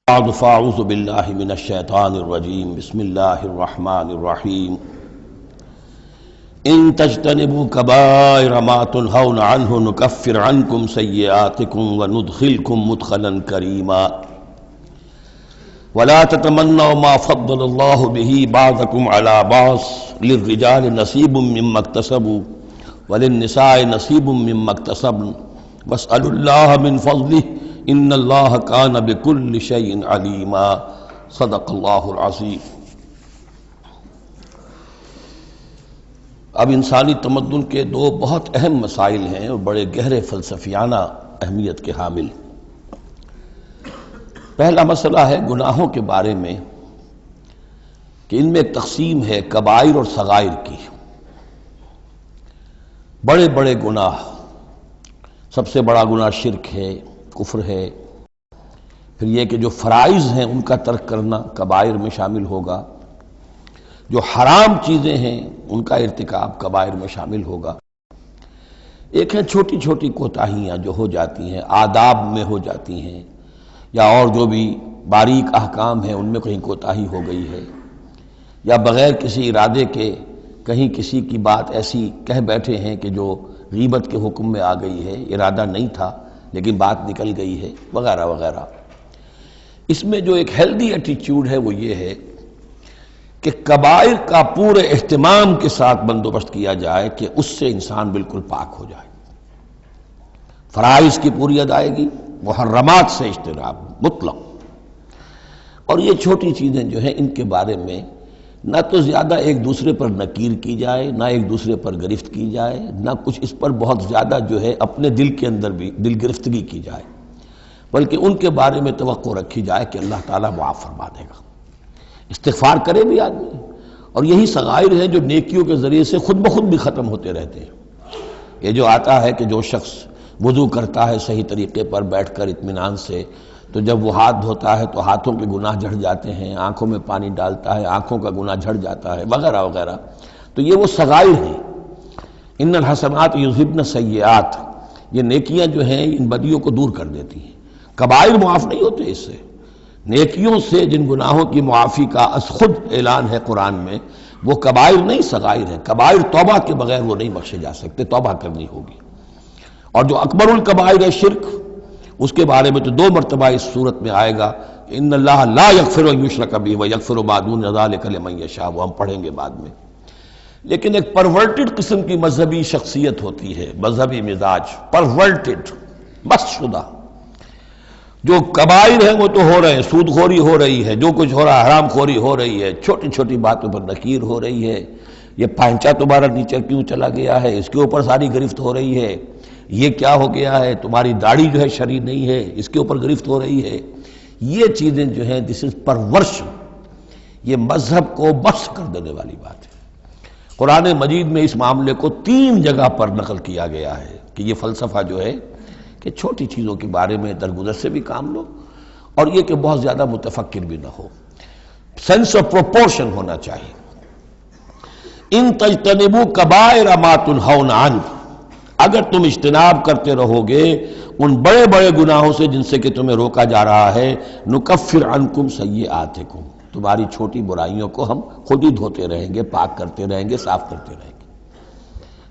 بعد فاعوذ باللہ من الشیطان الرجیم بسم اللہ الرحمن الرحیم ان تجتنبوا کبائر ما تنہون عنہ نکفر عنکم سیئاتکم وندخلکم مدخلا کریما ولا تتمنوا ما فضل اللہ بہ بعضکم علی بعض للرجال نصیب مما اکتسبوا وللنساء نصیب مما اکتسبن واسألوا اللہ من فضلہ ان اللہ کان بکل شیء علیما صدق اللہ العظیم۔ اب انسانی تمدن کے دو بہت اہم مسائل ہیں اور بڑے گہرے فلسفیانہ اہمیت کے حامل۔ پہلا مسئلہ ہے گناہوں کے بارے میں کہ ان میں ایک تقسیم ہے کبائر اور صغائر کی۔ بڑے بڑے گناہ، سب سے بڑا گناہ شرک ہے، کفر ہے، پھر یہ کہ جو فرائض ہیں ان کا ترک کرنا کبائر میں شامل ہوگا، جو حرام چیزیں ہیں ان کا ارتکاب کبائر میں شامل ہوگا۔ ایک ہے چھوٹی چھوٹی کوتاہیاں جو ہو جاتی ہیں، آداب میں ہو جاتی ہیں، یا اور جو بھی باریک احکام ہیں ان میں کہیں کوتاہی ہو گئی ہے، یا بغیر کسی ارادے کے کہیں کسی کی بات ایسی کہہ بیٹھے ہیں کہ جو غیبت کے حکم میں آ گئی ہے، ارادہ نہیں تھا لیکن بات نکل گئی ہے، وغیرہ وغیرہ۔ اس میں جو ایک ہیلدی ایٹیچیوڈ ہے وہ یہ ہے کہ کبائر کا پورے اہتمام کے ساتھ بندوبست کیا جائے کہ اس سے انسان بالکل پاک ہو جائے، فرائض کی پوری ادائیگی، محرمات سے اجتناب مطلق۔ اور یہ چھوٹی چیزیں جو ہیں ان کے بارے میں نہ تو زیادہ ایک دوسرے پر نکیر کی جائے، نہ ایک دوسرے پر گرفت کی جائے، نہ کچھ اس پر بہت زیادہ جو ہے اپنے دل کے اندر بھی دل گرفتگی کی جائے، بلکہ ان کے بارے میں توقع رکھی جائے کہ اللہ تعالیٰ معاف فرما دے گا، استغفار کرے بھی آدمی۔ اور یہی صغائر ہیں جو نیکیوں کے ذریعے سے خود بخود بھی ختم ہوتے رہتے ہیں۔ یہ جو آتا ہے کہ جو شخص وضو کرتا ہے صحیح طریقے پر بیٹھ کر اطمینان سے، تو جب وہ ہاتھ دھوتا ہے تو ہاتھوں کے گناہ جھڑ جاتے ہیں، آنکھوں میں پانی ڈالتا ہے آنکھوں کا گناہ جھڑ جاتا ہے، وغیرہ وغیرہ۔ تو یہ وہ صغائر ہیں۔ ان الحسنات یذہبن السیئات، یہ نیکیاں جو ہیں ان بدیوں کو دور کر دیتی ہیں۔ کبائر معاف نہیں ہوتے اس سے۔ نیکیوں سے جن گناہوں کی معافی کا از خود اعلان ہے قرآن میں، وہ کبائر نہیں صغائر ہیں۔ کبائر توبہ کے بغیر وہ نہیں بخشے جا سکتے، توبہ کرنی ہوگی۔ اور جو اکبر الکبائر ہے شرک، اس کے بارے میں تو 2 مرتبہ اس صورت میں آئے گا، ان اللہ لا یغفر ان یشرک بہ ویغفر ما دون ذلک لمن یشاء، وہ ہم پڑھیں گے بعد میں۔ لیکن ایک پرورٹڈ قسم کی مذہبی شخصیت ہوتی ہے، مذہبی مزاج، پرورٹڈ، مست شدہ۔ جو کبائر ہیں وہ تو ہو رہے ہیں، سود خوری ہو رہی ہے، جو کچھ ہو رہا ہے حرام خوری ہو رہی ہے، چھوٹی چھوٹی باتوں پر نکیر ہو رہی ہے، یہ پائنچا تمہارا نیچے کیوں چلا گیا ہے، اس کے اوپر ساری گرفت ہو رہی ہے، یہ کیا ہو گیا ہے، تمہاری داڑھی جو ہے شرعی نہیں ہے، اس کے اوپر گرفت ہو رہی ہے۔ یہ چیزیں جو ہیں دس از پرورشن، یہ مذہب کو بس کر دینے والی بات ہے۔ قرآن مجید میں اس معاملے کو 3 جگہ پر نقل کیا گیا ہے کہ یہ فلسفہ جو ہے کہ چھوٹی چیزوں کے بارے میں درگزر سے بھی کام لو، اور یہ کہ بہت زیادہ متفکر بھی نہ ہو، سینس آف پروپورشن ہونا چاہیے۔ ان تجتنبوا کبائر ما تنہون عنہ، اگر تم اجتناب کرتے رہو گے ان بڑے بڑے گناہوں سے جن سے کہ تمہیں روکا جا رہا ہے، نکفر عنکم سیئاتکم، تمہاری چھوٹی برائیوں کو ہم خود ہی دھوتے رہیں گے، پاک کرتے رہیں گے، صاف کرتے رہیں گے۔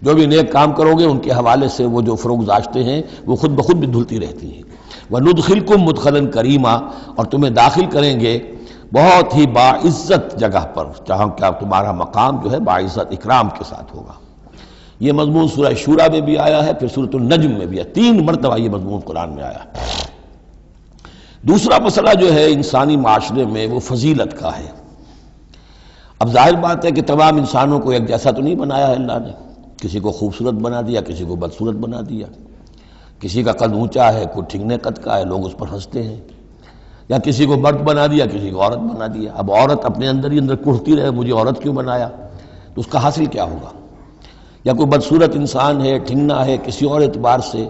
جو بھی نیک کام کرو گے ان کے حوالے سے وہ جو فروگزاشتیں ہیں وہ خود بخود بھی دھلتی رہتی ہیں۔ وندخلکم مدخلا کریما، اور تمہیں داخل کریں گے بہت ہی باعزت جگہ پر، جہاں کیا تمہارا مقام جو ہے باعزت اکرام کے ساتھ ہوگا۔ یہ مضمون سورہ شورى میں بھی آیا ہے، پھر سورۃ النجم میں بھی ہے، 3 مرتبہ یہ مضمون قرآن میں آیا ہے۔ دوسرا مسئلہ جو ہے انسانی معاشرے میں وہ فضیلت کا ہے۔ اب ظاہر بات ہے کہ تمام انسانوں کو ایک جیسا تو نہیں بنایا ہے اللہ نے، کسی کو خوبصورت بنا دیا، کسی کو بدصورت بنا دیا، کسی کا قد اونچا ہے، کوئی ٹھنگنے قد کا ہے، لوگ اس پر ہنستے ہیں، یا کسی کو مرد بنا دیا، کسی کو عورت بنا دیا۔ اب عورت اپنے اندر ہی اندر کڑھتی رہے مجھے عورت کیوں بنایا، تو اس کا حاصل کیا ہوگا؟ یا کوئی بدصورت انسان ہے، ٹھنگنا ہے کسی اور اعتبار سے،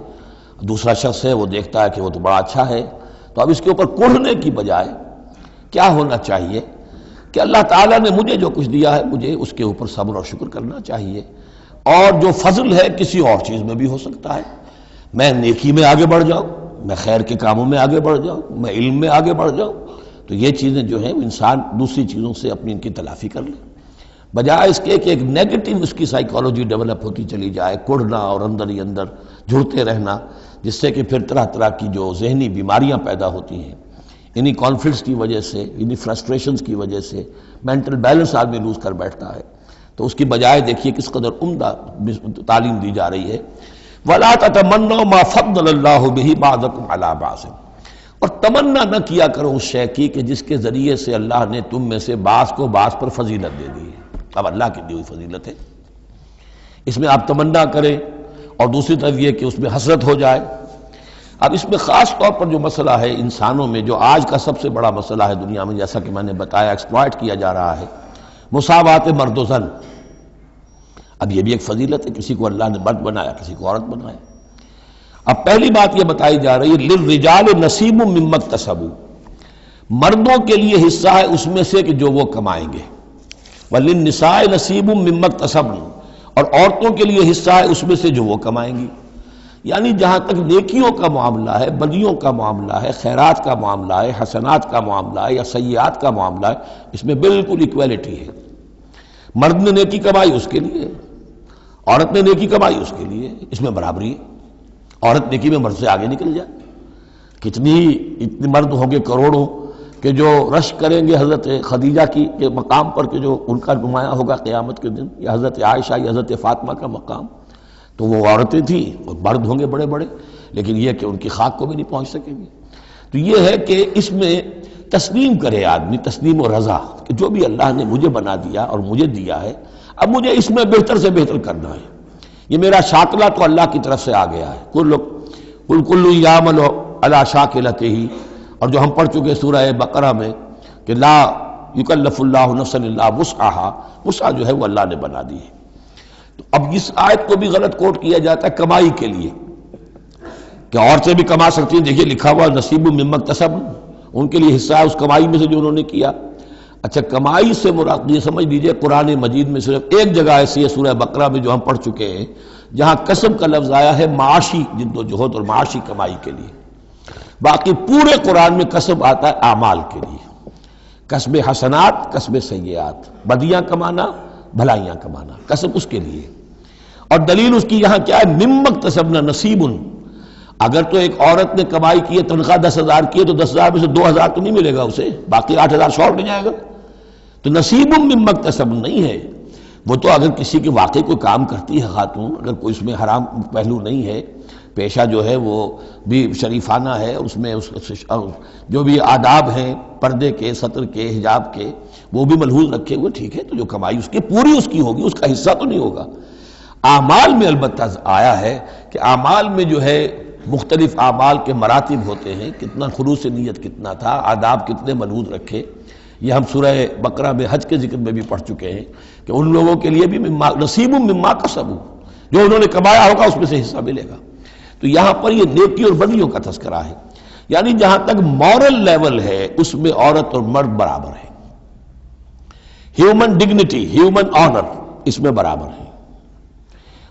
دوسرا شخص ہے وہ دیکھتا ہے کہ وہ تو بڑا اچھا ہے، تو اب اس کے اوپر کڑھنے کی بجائے کیا ہونا چاہیے کہ اللہ تعالیٰ نے مجھے جو کچھ دیا ہے مجھے اس کے اوپر صبر اور شکر کرنا چاہیے، اور جو فضل ہے کسی اور چیز میں بھی ہو سکتا ہے، میں نیکی میں آگے بڑھ جاؤں، میں خیر کے کاموں میں آگے بڑھ جاؤں، میں علم میں آگے بڑھ جاؤں، تو یہ چیزیں جو ہیں وہ انسان دوسری چیزوں سے اپنی ان کی تلافی کر لے، بجائے اس کے کہ ایک نیگیٹو اس کی سائیکالوجی ڈیولپ ہوتی چلی جائے، کڑنا اور اندر ہی اندر جھڑتے رہنا، جس سے کہ پھر طرح طرح کی جو ذہنی بیماریاں پیدا ہوتی ہیں انہی کانفلکٹس کی وجہ سے، انہی فرسٹریشنز کی وجہ سے مینٹل بیلنس آدمی لوز کر بیٹھتا ہے۔ تو اس کی بجائے دیکھیے کس قدر عمدہ تعلیم دی جا رہی ہے، وَلَا تَتَمَنَّوْا مَا فَضَّلَ اللَّهُ بِهِ بَعْضَكُمْ عَلَىٰ بَعْضٍ، اور تمنا نہ کیا کرو اس شے کی کہ جس کے ذریعے سے اللہ نے تم میں سے بعض کو بعض پر فضیلت دے دی ہے۔ اب اللہ کی دی ہوئی فضیلت ہے، اس میں آپ تمنا کریں، اور دوسری طرف یہ کہ اس میں حسرت ہو جائے۔ اب اس میں خاص طور پر جو مسئلہ ہے انسانوں میں، جو آج کا سب سے بڑا مسئلہ ہے دنیا میں، جیسا کہ میں نے بتایا ایکسپلائٹ کیا جا رہا ہے، مساوات مرد و زن۔ اب یہ بھی ایک فضیلت ہے، کسی کو اللہ نے مرد بنایا، کسی کو عورت بنایا۔ اب پہلی بات یہ بتائی جا رہی ہے للرجال نصیب مما اکتسبوا، مردوں کے لیے حصہ ہے اس میں سے کہ جو وہ کمائیں گے، وللنساء نصیب مما اکتسبن، اور عورتوں کے لیے حصہ ہے اس میں سے جو وہ کمائیں گی۔ یعنی جہاں تک نیکیوں کا معاملہ ہے، بدیوں کا معاملہ ہے، خیرات کا معاملہ ہے، حسنات کا معاملہ ہے یا سیئات کا معاملہ ہے، اس میں بالکل ایکویلٹی ہے۔ مرد نے نیکی کمائی اس کے لیے، عورت نے نیکی کمائی اس کے لیے، اس میں برابری ہے۔ عورت نیکی میں مرد سے آگے نکل جائے، اتنے مرد ہوں گے کروڑوں کہ جو رش کریں گے حضرت خدیجہ کی کے مقام پر، کہ جو ان کا نمایاں ہوگا قیامت کے دن، یا حضرت عائشہ یا حضرت فاطمہ کا مقام، تو وہ عورتیں تھیں اور مرد ہوں گے بڑے بڑے، لیکن یہ کہ ان کی خاک کو بھی نہیں پہنچ سکیں گے۔ تو یہ ہے کہ اس میں تسلیم کرے آدمی، تسلیم و رضا، کہ جو بھی اللہ نے مجھے بنا دیا اور مجھے دیا ہے، اب مجھے اس میں بہتر سے بہتر کرنا ہے۔ یہ میرا شاکلہ تو اللہ کی طرف سے آ گیا ہے، کل یعمل علی شاکلتہ، اور جو ہم پڑھ چکے سورہ بقرہ میں کہ لا یکلف اللہ نفسا الا وسعہا، وسع جو ہے وہ اللہ نے بنا دی ہے۔ تو اب اس آیت کو بھی غلط کوٹ کیا جاتا ہے کمائی کے لیے، کہ عورتیں بھی کما سکتی ہیں، دیکھیے لکھا ہوا نصیب مما اکتسب، ان کے لیے حصہ ہے اس کمائی میں سے جو انہوں نے کیا۔ اچھا، کمائی سے مراد یہ سمجھ لیجئے قرآن مجید میں صرف ایک جگہ ایسی ہے سورہ بقرہ میں جو ہم پڑھ چکے ہیں، جہاں کسب کا لفظ آیا ہے معاشی جد و جہد اور معاشی کمائی کے لیے۔ باقی پورے قرآن میں کسب آتا ہے اعمال کے لیے، کسب حسنات، کسب سیئات، بدیاں کمانا، بھلائیاں کمانا، کسب اس کے لیے۔ اور دلیل اس کی یہاں کیا ہے، مما اکتسبنا نصیب، اگر تو ایک عورت نے کمائی کی ہے، تنخواہ 10,000 کی ہے، تو 10,000 میں سے 2,000 تو نہیں ملے گا اسے، باقی 8,000 شارٹ نہیں جائے گا، تو نصیب مما اکتسب نہیں ہے وہ۔ تو اگر کسی کے واقعی کوئی کام کرتی ہے خاتون، اگر کوئی اس میں حرام پہلو نہیں ہے، پیشہ جو ہے وہ بھی شریفانہ ہے، اس میں جو بھی آداب ہیں پردے کے، سطر کے، حجاب کے، وہ بھی ملحوظ رکھے ہوئے، ٹھیک ہے، تو جو کمائی اس کی پوری اس کی ہوگی، اس کا حصہ تو نہیں ہوگا۔ اعمال میں البتہ آیا ہے کہ اعمال میں جو ہے مختلف اعمال کے مراتب ہوتے ہیں، کتنا خلوص نیت کتنا تھا، آداب کتنے ملحوظ رکھے، یہ ہم سورہ بقرہ میں حج کے ذکر میں بھی پڑھ چکے ہیں کہ ان لوگوں کے لیے بھی نصیب مما کسبوا، جو انہوں نے کمایا ہوگا اس میں سے حصہ ملے گا۔ تو یہاں پر یہ نیکی اور بدیوں کا تذکرہ ہے، یعنی جہاں تک مورل لیول ہے اس میں عورت اور مرد برابر ہیں، ہیومن ڈگنیٹی، ہیومن آنر اس میں برابر ہے،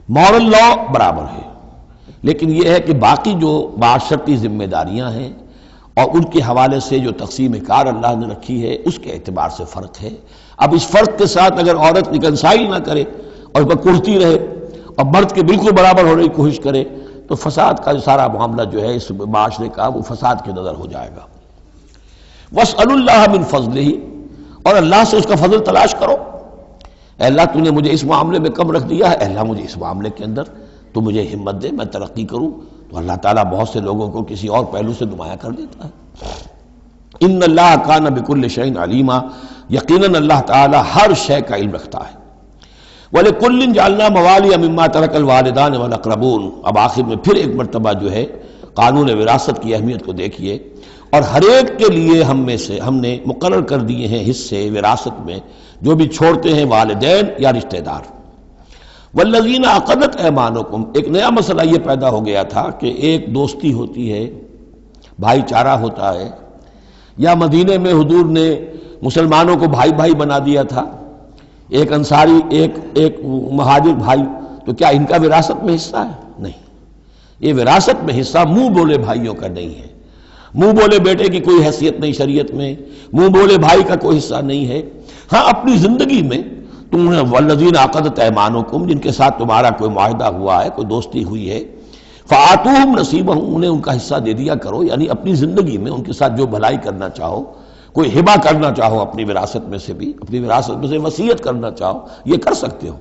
مورل لا برابر ہے۔ لیکن یہ ہے کہ باقی جو معاشرتی ذمہ داریاں ہیں اور ان کے حوالے سے جو تقسیم کار اللہ نے رکھی ہے، اس کے اعتبار سے فرق ہے۔ اب اس فرق کے ساتھ اگر عورت ریکنسائل نہ کرے اور اس پر کڑتی رہے اور مرد کے بالکل برابر ہونے کی کوشش کرے، تو فساد کا سارا معاملہ جو ہے اس معاشرے کا، وہ فساد کے نظر ہو جائے گا۔ وَاسْأَلُوا اللَّهَ مِنْ فَضْلِهِ، اور اللہ سے اس کا فضل تلاش کرو۔ اے اللہ تو نے مجھے اس معاملے میں کم رکھ دیا ہے، اے اللہ مجھے اس معاملے کے اندر تو مجھے ہمت دے، میں ترقی کروں، تو اللہ تعالیٰ بہت سے لوگوں کو کسی اور پہلو سے نمایاں کر دیتا ہے۔ ان اللہ کان بکل شیء علیما، یقیناً اللہ تعالیٰ ہر شے کا علم رکھتا ہے۔ وَلِكُلٍّ جَعَلْنَا مَوَالِيَ مِمَّا تَرَكَ الْوَالِدَانِ وَالْأَقْرَبُونَ، اب آخر میں پھر ایک مرتبہ جو ہے قانون وراثت کی اہمیت کو دیکھیے، اور ہر ایک کے لیے ہم نے مقرر کر دیے ہیں حصے وراثت میں جو بھی چھوڑتے ہیں والدین یا رشتہ دار۔ والذین عقدت ایمانکم، ایک نیا مسئلہ یہ پیدا ہو گیا تھا کہ ایک دوستی ہوتی ہے، بھائی چارہ ہوتا ہے، یا مدینے میں حضور نے مسلمانوں کو بھائی بھائی بنا دیا تھا، ایک انصاری ایک مہاجر بھائی، تو کیا ان کا وراثت میں حصہ ہے؟ نہیں، یہ وراثت میں حصہ منہ بولے بھائیوں کا نہیں ہے، منہ بولے بیٹے کی کوئی حیثیت نہیں شریعت میں، منہ بولے بھائی کا کوئی حصہ نہیں ہے۔ ہاں اپنی زندگی میں تم نے والذین عقدت ایمانکم، جن کے ساتھ تمہارا کوئی معاہدہ ہوا ہے، کوئی دوستی ہوئی ہے، فآتوہم نصیبہم، انہیں ان کا حصہ دے دیا کرو، یعنی اپنی زندگی میں ان کے ساتھ جو بھلائی کرنا چاہو، کوئی ہبہ کرنا چاہو اپنی وراثت میں سے بھی، اپنی وراثت میں سے وصیت کرنا چاہو، یہ کر سکتے ہو۔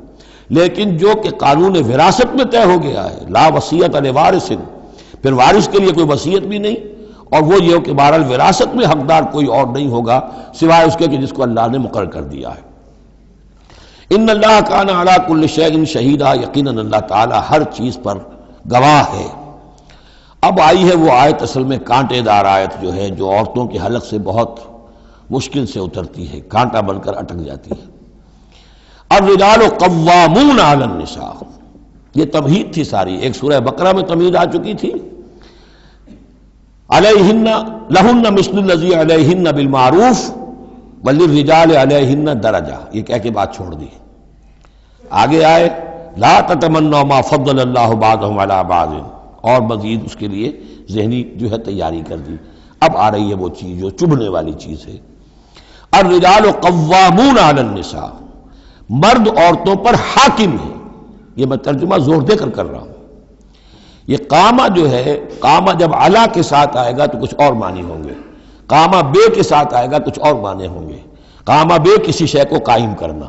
لیکن جو کہ قانون وراثت میں طے ہو گیا ہے، لا وصیت لوارث، پھر وارث کے لیے کوئی وصیت بھی نہیں، اور وہ یہ کہ بہرحال وراثت میں حقدار کوئی اور نہیں ہوگا سوائے اس کے کہ جس کو اللہ نے مقرر کر دیا ہے۔ ان اللہ کان علی کل شیء شہیدا، یقیناً اللہ تعالی ہر چیز پر گواہ ہے۔ اب آئی ہے وہ آیت، اصل میں کانٹے دار آیت جو ہے، جو عورتوں کے حلق سے بہت مشکل سے اترتی ہے، کانٹا بن کر اٹک جاتی ہے۔ الرجال قوامون علی النساء، یہ تمہید تھی ساری، ایک سورہ بقرہ میں تمہید آ چکی تھی، علیہن لہن مثل الذی علیہن بالمعروف وللرجال علیہن درجہ، یہ کہہ کے بات چھوڑ دی۔ آگے آئے لا تتمنوا ما فضل اللہ بعضهم علی بعض، اور مزید اس کے لیے ذہنی جو ہے تیاری کر دی۔ اب آ رہی ہے وہ چیز جو چبھنے والی چیز ہے۔ الرجال قوامون علی النساء، مرد عورتوں پر حاکم ہے۔ یہ میں ترجمہ زور دے کر رہا ہوں۔ یہ قامہ جو ہے، قامہ جب علا کے ساتھ آئے گا تو کچھ اور معنی ہوں گے، قامہ بے کے ساتھ آئے گا کچھ اور معنی ہوں گے۔ قامہ بے کسی شے کو قائم کرنا،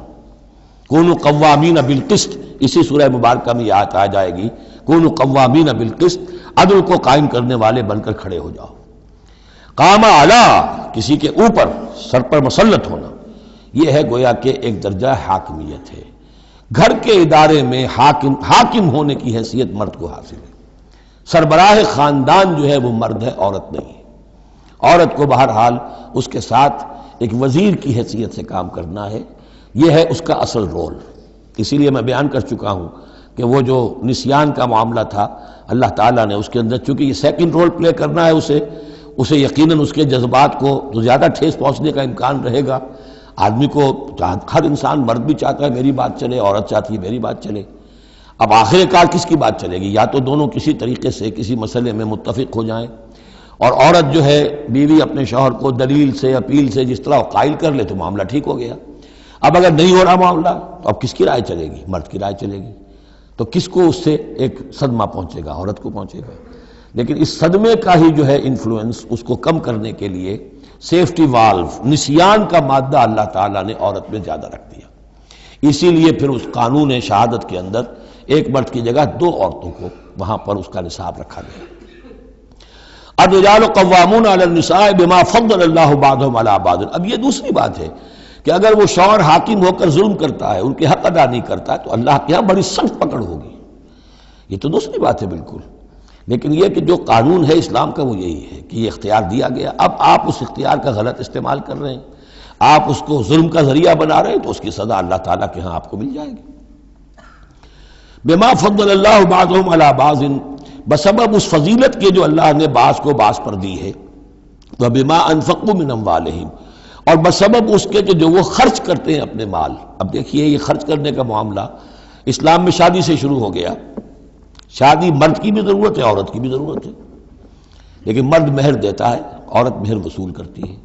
کونوا قوامین بالقسط، اسی سورہ مبارکہ میں یہ آیت آ جائے گی، کونوا قوامین بالقسط، عدل کو قائم کرنے والے بن کر کھڑے ہو جاؤ۔ قامہ علا، کسی کے اوپر، سر پر مسلط ہونا، یہ ہے گویا کہ ایک درجہ حاکمیت ہے۔ گھر کے ادارے میں حاکم ہونے کی حیثیت مرد کو حاصل ہے۔ سربراہ خاندان جو ہے وہ مرد ہے، عورت نہیں ہے۔ عورت کو بہرحال اس کے ساتھ ایک وزیر کی حیثیت سے کام کرنا ہے، یہ ہے اس کا اصل رول۔ اسی لیے میں بیان کر چکا ہوں کہ وہ جو نسیان کا معاملہ تھا، اللہ تعالیٰ نے اس کے اندر چونکہ یہ سیکنڈ رول پلے کرنا ہے اسے یقیناً اس کے جذبات کو تو زیادہ ٹھیس پہنچنے کا امکان رہے گا۔ آدمی کو، ہر انسان، مرد بھی چاہتا ہے میری بات چلے، عورت چاہتی ہے میری بات چلے۔ اب آخر کار کس کی بات چلے گی؟ یا تو دونوں کسی طریقے سے کسی مسئلے میں متفق ہو جائیں، اور عورت جو ہے بیوی اپنے شوہر کو دلیل سے، اپیل سے جس طرح قائل کر لے تو معاملہ ٹھیک ہو گیا۔ اب اگر نہیں ہو رہا معاملہ تو اب کس کی رائے چلے گی؟ مرد کی رائے چلے گی۔ تو کس کو اس سے ایک صدمہ پہنچے گا؟ عورت کو پہنچے گا۔ لیکن اس صدمے کا ہی جو ہے انفلوئنس، اس کو کم کرنے کے لیے سیفٹی والو، نسیان کا مادہ اللہ تعالیٰ نے عورت میں زیادہ رکھ دیا۔ اسی لیے پھر اس قانون شہادت کے اندر ایک مرد کی جگہ 2 عورتوں کو وہاں پر اس کا نصاب رکھا گیا۔ الرجال قوامون علی النساء بما فضل اللہ بعضهم علی بعض۔ اب یہ دوسری بات ہے کہ اگر وہ شوہر حاکم ہو کر ظلم کرتا ہے، ان کے حق ادا نہیں کرتا ہے، تو اللہ کے ہاں بڑی سخت پکڑ ہوگی۔ یہ تو دوسری بات ہے بالکل۔ لیکن یہ کہ جو قانون ہے اسلام کا وہ یہی ہے کہ یہ اختیار دیا گیا، اب آپ اس اختیار کا غلط استعمال کر رہے ہیں، آپ اس کو ظلم کا ذریعہ بنا رہے ہیں، تو اس کی سزا اللہ تعالیٰ کے ہاں آپ کو مل جائے گی۔ بما فضل اللہ بعضهم علی بعض، بسبب اس فضیلت کے جو اللہ نے بعض کو بعض پر دی ہے، وبما انفقوا من اموالہم، اور بسبب اس کے کہ جو وہ خرچ کرتے ہیں اپنے مال۔ اب دیکھیے یہ خرچ کرنے کا معاملہ اسلام میں شادی سے شروع ہو گیا۔ شادی مرد کی بھی ضرورت ہے، عورت کی بھی ضرورت ہے، لیکن مرد مہر دیتا ہے، عورت مہر وصول کرتی ہے۔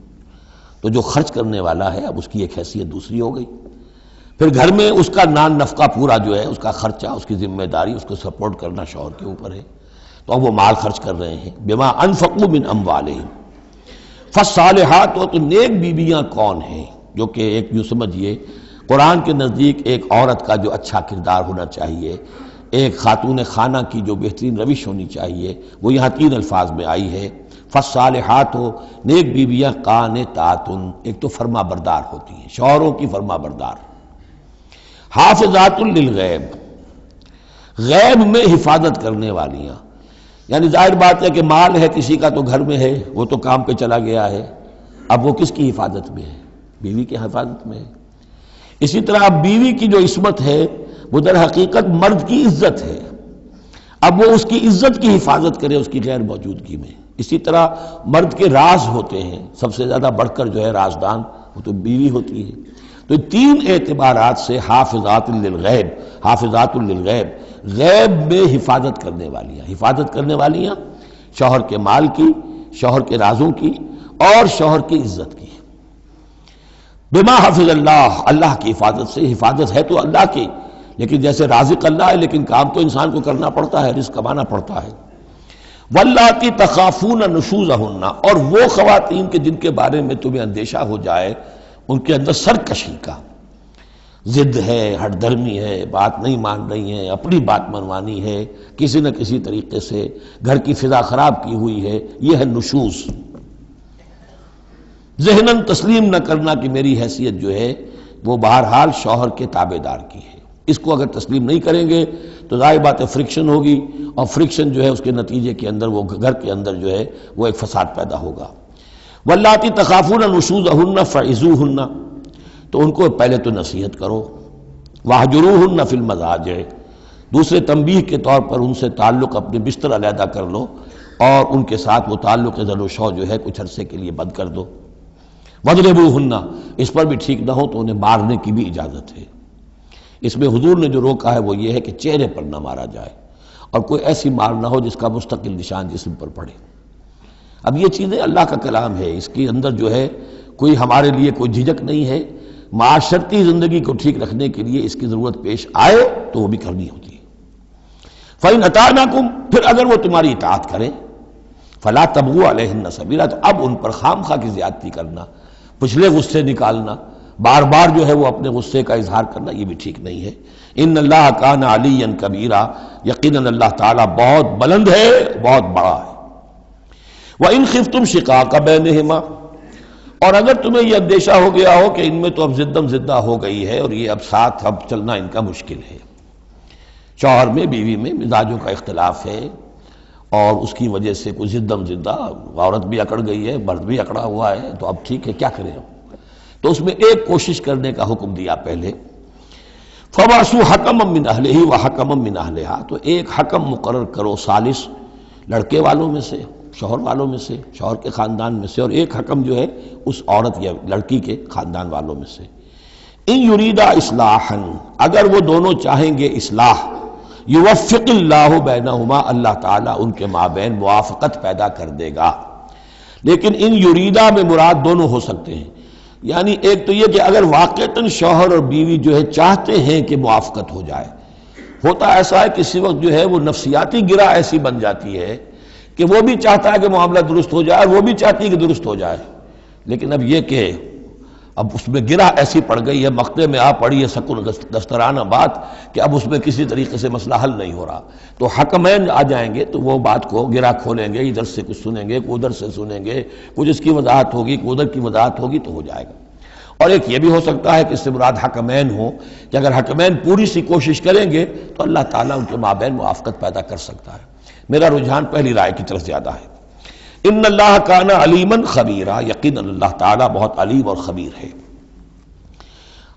تو جو خرچ کرنے والا ہے اب اس کی ایک حیثیت دوسری ہو گئی۔ پھر گھر میں اس کا نان نفقہ پورا جو ہے، اس کا خرچہ، اس کی ذمہ داری، اس کو سپورٹ کرنا شوہر کے اوپر ہے، تو اب وہ مال خرچ کر رہے ہیں۔ بما انفقوا من اموالہم، فالصالحات، تو نیک بیویاں کون ہیں؟ جو کہ ایک یوں سمجھیے قرآن کے نزدیک ایک عورت کا جو اچھا کردار ہونا چاہیے، ایک خاتون خانہ کی جو بہترین روش ہونی چاہیے، وہ یہاں 3 الفاظ میں آئی ہے۔ فالصالحات، نیک بیویاں قانتات، ایک تو فرما بردار ہوتی ہیں، شوہروں کی فرما بردار۔ حافظات للغیب، غیب میں حفاظت کرنے والیاں، یعنی ظاہر بات ہے کہ مال ہے کسی کا تو گھر میں ہے، وہ تو کام پہ چلا گیا ہے، اب وہ کس کی حفاظت میں ہے؟ بیوی کی حفاظت میں ہے۔ اسی طرح اب بیوی کی جو عصمت ہے وہ در حقیقت مرد کی عزت ہے، اب وہ اس کی عزت کی حفاظت کرے اس کی غیر موجودگی میں۔ اسی طرح مرد کے راز ہوتے ہیں، سب سے زیادہ بڑھ کر جو ہے رازدان وہ تو بیوی ہوتی ہے۔ تو 3 اعتبارات سے حافظات للغیب، حافظات للغیب، غیب میں حفاظت کرنے والیاں، حفاظت کرنے والیاں شوہر کے مال کی، شوہر کے رازوں کی اور شوہر کی عزت کی۔ بما حفظ اللہ، اللہ کی حفاظت سے، حفاظت ہے تو اللہ کی، لیکن جیسے رازق اللہ ہے لیکن کام تو انسان کو کرنا پڑتا ہے، رزق کمانا پڑتا ہے۔ واللاتی تخافون نشوزہن، اور وہ خواتین کے جن کے بارے میں تمہیں اندیشہ ہو جائے ان کے اندر سرکشی کا، ضد ہے، ہٹ دھرمی ہے، بات نہیں مان رہی ہیں، اپنی بات منوانی ہے، کسی نہ کسی طریقے سے گھر کی فضا خراب کی ہوئی ہے، یہ ہے نشوز۔ ذہناً تسلیم نہ کرنا کہ میری حیثیت جو ہے وہ بہرحال شوہر کے تابع دار کی ہے، اس کو اگر تسلیم نہیں کریں گے تو ظاہر بات ہے فرکشن ہوگی، اور فرکشن جو ہے اس کے نتیجے کے اندر وہ گھر کے اندر جو ہے وہ ایک فساد پیدا ہوگا۔ واللاتی تخافون نشوزہن فعظوہن، تو ان کو پہلے تو نصیحت کرو، واہجروہن فی المضاجع، دوسرے تنبیہ کے طور پر ان سے تعلق اپنے بستر علیحدہ کر لو، اور ان کے ساتھ وہ تعلق زن و شو جو ہے کچھ عرصے کے لیے بند کر دو۔ وَاضْرِبُوهُنَّ، اس پر بھی ٹھیک نہ ہو تو انہیں مارنے کی بھی اجازت ہے۔ اس میں حضور نے جو روکا ہے وہ یہ ہے کہ چہرے پر نہ مارا جائے، اور کوئی ایسی مار نہ ہو جس کا مستقل نشان جسم پر پڑے۔ اب یہ چیزیں اللہ کا کلام ہے، اس کے اندر جو ہے کوئی ہمارے لیے کوئی جھجک نہیں ہے، معاشرتی زندگی کو ٹھیک رکھنے کے لیے اس کی ضرورت پیش آئے تو وہ بھی کرنی ہوتی ہے۔ فَإِنْ أَطَعْنَكُمْ، پھر اگر وہ تمہاری اطاعت کریں، فَلَا تَبْغُوا عَلَيْهِنَّ سَبِيلًا، تو اب ان پر خام خواہ کی زیادتی کرنا، پچھلے غصے نکالنا، بار بار جو ہے وہ اپنے غصے کا اظہار کرنا، یہ بھی ٹھیک نہیں ہے۔ ان اللہ کان علیٰ کبیرا، یقیناً اللہ تعالیٰ بہت بلند ہے، بہت بڑا ہے۔ وَإِنْ خِفْتُمْ شِقَاقَ بَيْنِهِمَا، اور اگر تمہیں یہ اندیشہ ہو گیا ہو کہ ان میں تو اب زدم زدہ ہو گئی ہے اور یہ اب ساتھ اب چلنا ان کا مشکل ہے، شوہر میں بیوی میں مزاجوں کا اختلاف ہے اور اس کی وجہ سے کوئی زدم زدہ، عورت بھی اکڑ گئی ہے، مرد بھی اکڑا ہوا ہے، تو اب ٹھیک ہے کیا کریں ہم؟ تو اس میں ایک کوشش کرنے کا حکم دیا پہلے، فَبَعْثُوا حَكَمًا مِّنْ أَهْلِهِ وَحَكَمًا مِّنْ أَهْلِهَا، تو ایک حکم مقرر کرو ثالث، لڑکے والوں میں سے، شوہر والوں میں سے، شوہر کے خاندان میں سے، اور ایک حکم جو ہے اس عورت یا لڑکی کے خاندان والوں میں سے۔ ان یریدا اصلاحا، اگر وہ دونوں چاہیں گے اصلاح، یوفق اللہ بینہما، اللہ تعالیٰ ان کے مابین موافقت پیدا کر دے گا۔ لیکن ان یریدا میں مراد دونوں ہو سکتے ہیں، یعنی ایک تو یہ کہ اگر واقعتاً شوہر اور بیوی جو ہے چاہتے ہیں کہ موافقت ہو جائے، ہوتا ایسا ہے کسی وقت جو ہے وہ نفسیاتی گرہ ایسی بن جاتی ہے کہ وہ بھی چاہتا ہے کہ معاملہ درست ہو جائے اور وہ بھی چاہتی ہے کہ درست ہو جائے، لیکن اب یہ کہ اب اس میں گرہ ایسی پڑ گئی ہے، مقطع میں آ پڑی ہے سکون دسترانہ بات، کہ اب اس میں کسی طریقے سے مسئلہ حل نہیں ہو رہا، تو حکمین آ جائیں گے تو وہ بات کو گرہ کھولیں گے، ادھر سے کچھ سنیں گے، ادھر سے سنیں گے، کچھ اس کی وضاحت ہوگی، ادھر کی وضاحت ہوگی تو ہو جائے گا۔ اور ایک یہ بھی ہو سکتا ہے کہ اس سے مراد حکمین ہو، کہ اگر حکمین پوری سی کوشش کریں گے تو اللہ تعالیٰ ان کے مابین موافقت پیدا کر سکتا ہے۔ میرا رجحان پہلی رائے کی طرف زیادہ ہے۔ ان اللہ کان علیما خبیرا، یقیناً اللہ تعالیٰ بہت علیم اور خبیر ہے۔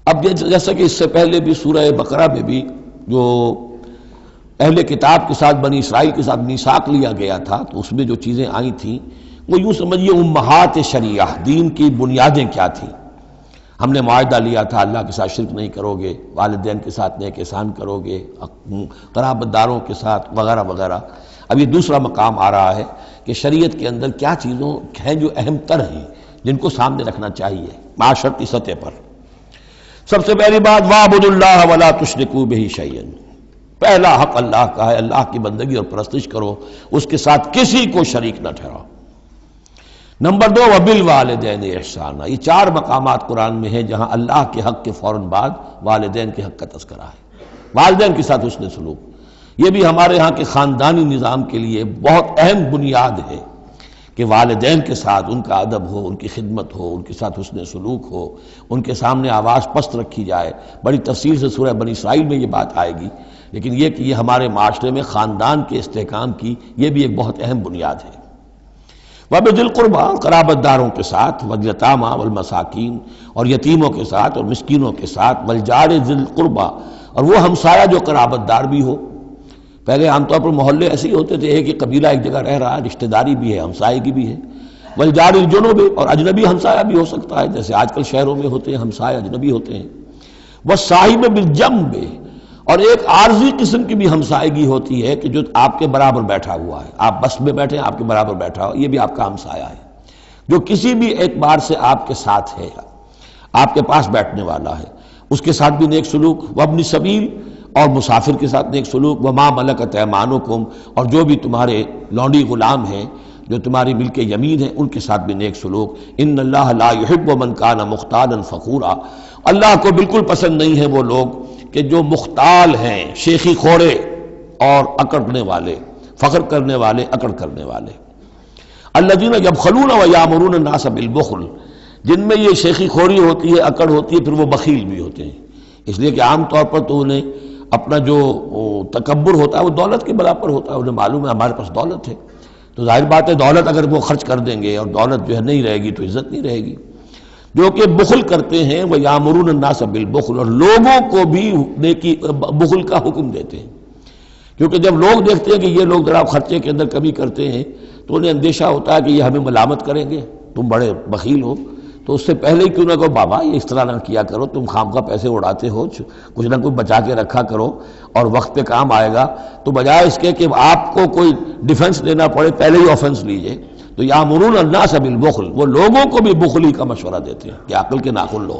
اب جیسا کہ اس سے پہلے بھی سورہ بقرہ میں بھی جو اہل کتاب کے ساتھ بنی اسرائیل کے ساتھ میثاق لیا گیا تھا، تو اس میں جو چیزیں آئی تھیں وہ یوں سمجھیے امہات شریعہ، دین کی بنیادیں کیا تھیں۔ ہم نے معاہدہ لیا تھا اللہ کے ساتھ شرک نہیں کرو گے، والدین کے ساتھ نیک احسان کرو گے، قرابت داروں کے ساتھ وغیرہ وغیرہ۔ اب یہ دوسرا مقام آ رہا ہے کہ شریعت کے اندر کیا چیزوں ہیں جو اہم تر ہیں، جن کو سامنے رکھنا چاہیے معاشرتی سطح پر۔ سب سے پہلی بات وَاعْبُدُوا اللَّهَ وَلَا تُشْرِكُوا بِهِ شَيْئًا، پہلا حق اللہ کا ہے، اللہ کی بندگی اور پرستش کرو، اس کے ساتھ کسی کو شریک نہ ٹھہراؤ۔ نمبر 2 وَبِالْوَالِدَيْنِ احسانا، یہ 4 مقامات قرآن میں ہیں جہاں اللہ کے حق کے فوراً بعد والدین کے حق کا تذکرہ ہے۔ والدین کے ساتھ حسن سلوک، یہ بھی ہمارے ہاں کے خاندانی نظام کے لیے بہت اہم بنیاد ہے کہ والدین کے ساتھ ان کا ادب ہو، ان کی خدمت ہو، ان کے ساتھ حسن سلوک ہو، ان کے سامنے آواز پست رکھی جائے۔ بڑی تفصیل سے سورہ بنی اسرائیل میں یہ بات آئے گی، لیکن یہ کہ یہ ہمارے معاشرے میں خاندان کے استحکام کی یہ بھی ایک بہت اہم بنیاد ہے۔ وَبِذِي الْقُرْبَىٰ، قرابت داروں کے ساتھ، وَالْيَتَامَىٰ وَالْمَسَاكِينِ، اور یتیموں کے ساتھ اور مسکینوں کے ساتھ، وَالْجَارِ ذِي الْقُرْبَىٰ، اور وہ ہمسایہ جو قرابت دار بھی ہو۔ پہلے عام طور پر محلے ایسے ہی ہوتے تھے، ایک ہی قبیلہ ایک جگہ رہ رہا ہے، رشتہ داری بھی ہے، ہمسائے بھی ہے۔ وَالْجَارِ الْجُنُبِ، اور اجنبی ہمسایہ بھی ہو سکتا ہے، جیسے آج کل شہروں میں ہوتے ہیں ہمسائے اجنبی ہوتے ہیں۔ وَالصَّاحِبِ بِالْجَنبِ، اور ایک عارضی قسم کی بھی ہمسائیگی ہوتی ہے کہ جو آپ کے برابر بیٹھا ہوا ہے، آپ بس میں بیٹھے ہیں، آپ کے برابر بیٹھا ہوا، یہ بھی آپ کا ہمسایہ ہے، جو کسی بھی اعتبار سے آپ کے ساتھ ہے، آپ کے پاس بیٹھنے والا ہے، اس کے ساتھ بھی نیک سلوک، وابن سبیل، اور مسافر کے ساتھ نیک سلوک، وما ملکت ایمانکم، اور جو بھی تمہارے لونڈی غلام ہیں، جو تمہاری ملک یمین ہیں، ان کے ساتھ بھی نیک سلوک۔ ان اللہ لا یحب من کان مختالا فخورا، اللہ کو بالکل پسند نہیں ہے وہ لوگ کہ جو مختال ہیں، شیخی خوڑے اور اکڑنے والے، فخر کرنے والے، اکڑ کرنے والے۔ الذین یبخلون ویامرون الناس بالبخل، جن میں یہ شیخی خوری ہوتی ہے، اکڑ ہوتی ہے، پھر وہ بخیل بھی ہوتے ہیں، اس لیے کہ عام طور پر تو انہیں اپنا جو تکبر ہوتا ہے وہ دولت کے برابر ہوتا ہے، انہیں معلوم ہے ہمارے پاس دولت ہے، تو ظاہر بات ہے دولت اگر وہ خرچ کر دیں گے اور دولت جو ہے نہیں رہے گی تو عزت نہیں رہے گی۔ جو کہ بخل کرتے ہیں وہ یامرون الناس بالبخل، اور لوگوں کو بھی نیکی بخل کا حکم دیتے ہیں، کیونکہ جب لوگ دیکھتے ہیں کہ یہ لوگ ذرا خرچے کے اندر کمی کرتے ہیں تو انہیں اندیشہ ہوتا ہے کہ یہ ہمیں ملامت کریں گے، تم بڑے بخیل ہو، تو اس سے پہلے ہی کیوں نہ کہو بابا یہ اس طرح نہ کیا کرو، تم خام کا پیسے اڑاتے ہو، کچھ نہ کچھ بچا کے رکھا کرو اور وقت پہ کام آئے گا، تو بجائے اس کے کہ آپ کو کوئی ڈیفنس لینا پڑے پہلے ہی آفنس لیجئے۔ تو یامرون الناس بالبخل، وہ لوگوں کو بھی بخلی کا مشورہ دیتے ہیں کہ عقل کے ناخن لو۔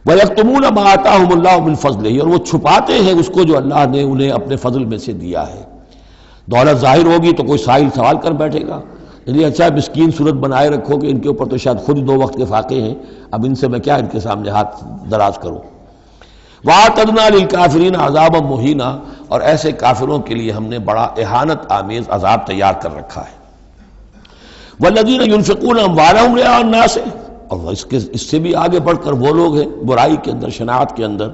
وَيَكْتُمُونَ مَا آتَاهُمُ اللَّهُ مِنْ فَضْلِهِ، اور وہ چھپاتے ہیں اس کو جو اللہ نے انہیں اپنے فضل میں سے دیا ہے۔ دولت ظاہر ہوگی تو کوئی سائل سوال کر بیٹھے گا، یعنی اچھا مسکین صورت بنائے رکھو کہ ان کے اوپر تو شاید خود 2 وقت کے فاقے ہیں، اب ان سے میں کیا ان کے سامنے ہاتھ دراز کروں۔ وَأَعْتَدْنَا لِلْكَافِرِينَ عَذَابًا مُهِينًا، اور ایسے کافروں کے لیے ہم نے بڑا اہانت آمیز عذاب تیار کر رکھا ہے۔ وَالَّذِينَ يُنْفِقُونَ أَمْوَالَهُمْ رِئَاءَ النَّاسِ، اور اس سے بھی آگے بڑھ کر وہ لوگ ہیں برائی کے اندر، شناعت کے اندر،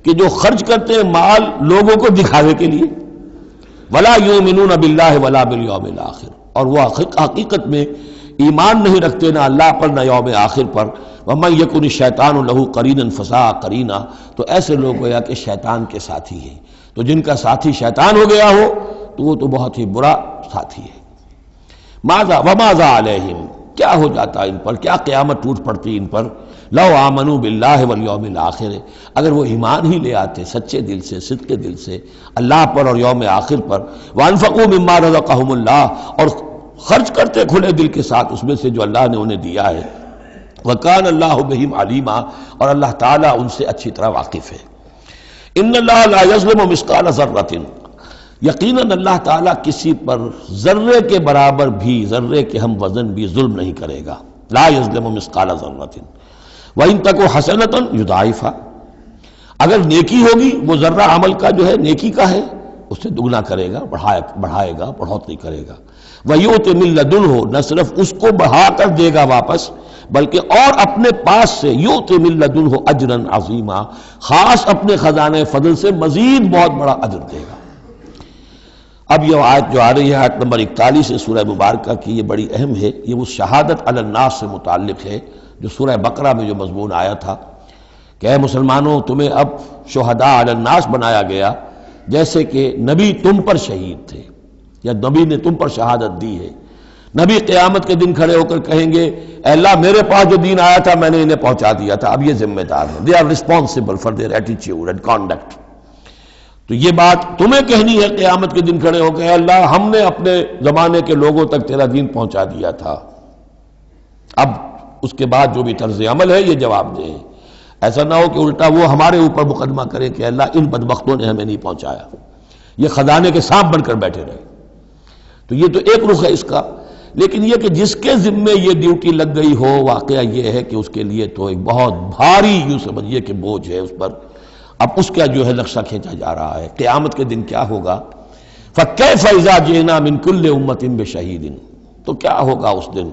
کہ جو خرچ کرتے ہیں مال لوگوں کو دکھاوے کے لیے۔ وَلَا يُؤْمِنُونَ بِاللَّهِ وَلَا بِالْيَوْمِ الْآخِرِ، اور وہ حقیقت میں ایمان نہیں رکھتے نہ اللہ پر نہ یوم آخر پر۔ وَمَن يَكُنِ الشَّيْطَانُ لَهُ قَرِينًا فَسَاءَ قَرِينًا، تو ایسے لوگ گویا کہ شیطان کے ساتھی ہیں، تو جن کا ساتھی شیطان ہو گیا ہو تو وہ تو بہت ہی برا ساتھی ہے۔ ماذا وماذا علیہم، کیا ہو جاتا ان پر، کیا قیامت ٹوٹ پڑتی ان پر۔ لو آمنوا باللہ والیوم الآخر، اگر وہ ایمان ہی لے آتے سچے دل سے، صدق دل سے اللہ پر اور یوم آخر پر۔ وانفقوا مما رزقہم اللہ، اور خرچ کرتے کھلے دل کے ساتھ اس میں سے جو اللہ نے انہیں دیا ہے۔ وکان اللہ بہم علیما، اور اللہ تعالیٰ ان سے اچھی طرح واقف ہے۔ ان اللہ لا یظلم مثقال ذرۃ، یقیناً اللہ تعالیٰ کسی پر ذرے کے برابر بھی، ذرے کے ہم وزن بھی ظلم نہیں کرے گا۔ لا یظلم مثقال ذرۃ وَإِن تَكُ حَسَنَةً يُضَاعِفْهَا، اگر نیکی ہوگی وہ ذرہ عمل کا جو ہے نیکی کا ہے اس سے دگنا کرے گا، بڑھائے گا، بڑھوتری کرے گا۔ وَيُؤْتِ مِن لَّدُنْهُ، نہ صرف اس کو بڑھا کر دے گا واپس بلکہ اور اپنے پاس سے یؤتِ مِن لَّدُنْهُ أَجْرًا عَظِیمًا، خاص اپنے خزانے فضل سے مزید بہت بڑا اجر دے گا۔ اب یہ آیت جو آ رہی ہے، آیت نمبر 41 ہے سورہ مبارکہ کی، یہ بڑی اہم ہے، یہ اس شہادت علی الناس سے متعلق ہے جو سورہ بقرہ میں جو مضمون آیا تھا کہ اے مسلمانوں تمہیں اب شہداء علی الناس بنایا گیا، جیسے کہ نبی تم پر شہید تھے یا نبی نے تم پر شہادت دی ہے۔ نبی قیامت کے دن کھڑے ہو کر کہیں گے اے اللہ میرے پاس جو دین آیا تھا میں نے انہیں پہنچا دیا تھا، اب یہ ذمہ دار ہیں، they are responsible for their attitude and conduct. تو یہ بات تمہیں کہنی ہے قیامت کے دن کھڑے ہو کے، اے اللہ ہم نے اپنے زمانے کے لوگوں تک تیرا دین پہنچا دیا تھا، اب اس کے بعد جو بھی طرز عمل ہے یہ جواب دیں۔ ایسا نہ ہو کہ الٹا وہ ہمارے اوپر مقدمہ کرے کہ اللہ ان بدبختوں نے ہمیں نہیں پہنچایا، یہ خزانے کے سانپ بن کر بیٹھے رہے۔ تو یہ تو ایک رخ ہے اس کا، لیکن یہ کہ جس کے ذمے یہ ڈیوٹی لگ گئی ہو، واقعہ یہ ہے کہ اس کے لیے تو ایک بہت بھاری یوں سمجھیے کہ بوجھ ہے اس پر۔ اب اس کا جو ہے نقشہ کھینچا جا رہا ہے قیامت کے دن کیا ہوگا۔ فَكَيْفَ إِذَا جِئْنَا مِن كُلِّ أُمَّةٍ بِشَهِيدٍ، تو کیا ہوگا اس دن،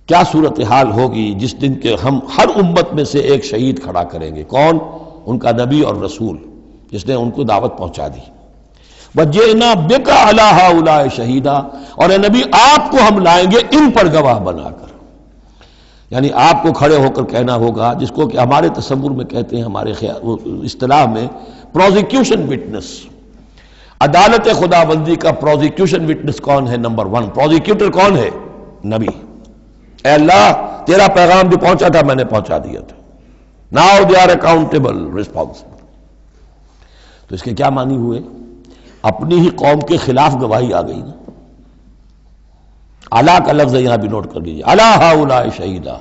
کیا صورتحال ہوگی جس دن کے ہم ہر امت میں سے ایک شہید کھڑا کریں گے۔ کون؟ ان کا نبی اور رسول جس نے ان کو دعوت پہنچا دی۔ وَجِئْنَا بِكَ عَلَىٰ هَٰؤُلَاءِ شَهِيدًا، اور اے نبی آپ کو ہم لائیں گے ان پر گواہ بنا کر، یعنی آپ کو کھڑے ہو کر کہنا ہوگا، جس کو کہ ہمارے تصور میں کہتے ہیں، ہمارے اصطلاح میں پروزیکیوشن وٹنس۔ عدالت خداوندی کا پروزیکیوشن وٹنس کون ہے؟ نمبر 1 پروزیکیوٹر کون ہے؟ نبی۔ اے اللہ تیرا پیغام جو پہنچا تھا میں نے پہنچا دیا تھا، now they are accountable responsible. تو اس کے کیا معنی ہوئے؟ اپنی ہی قوم کے خلاف گواہی آ گئی نا۔ الا کا لفظ یہاں بھی نوٹ کر لیجیے، الا ہؤلاء شہیدا،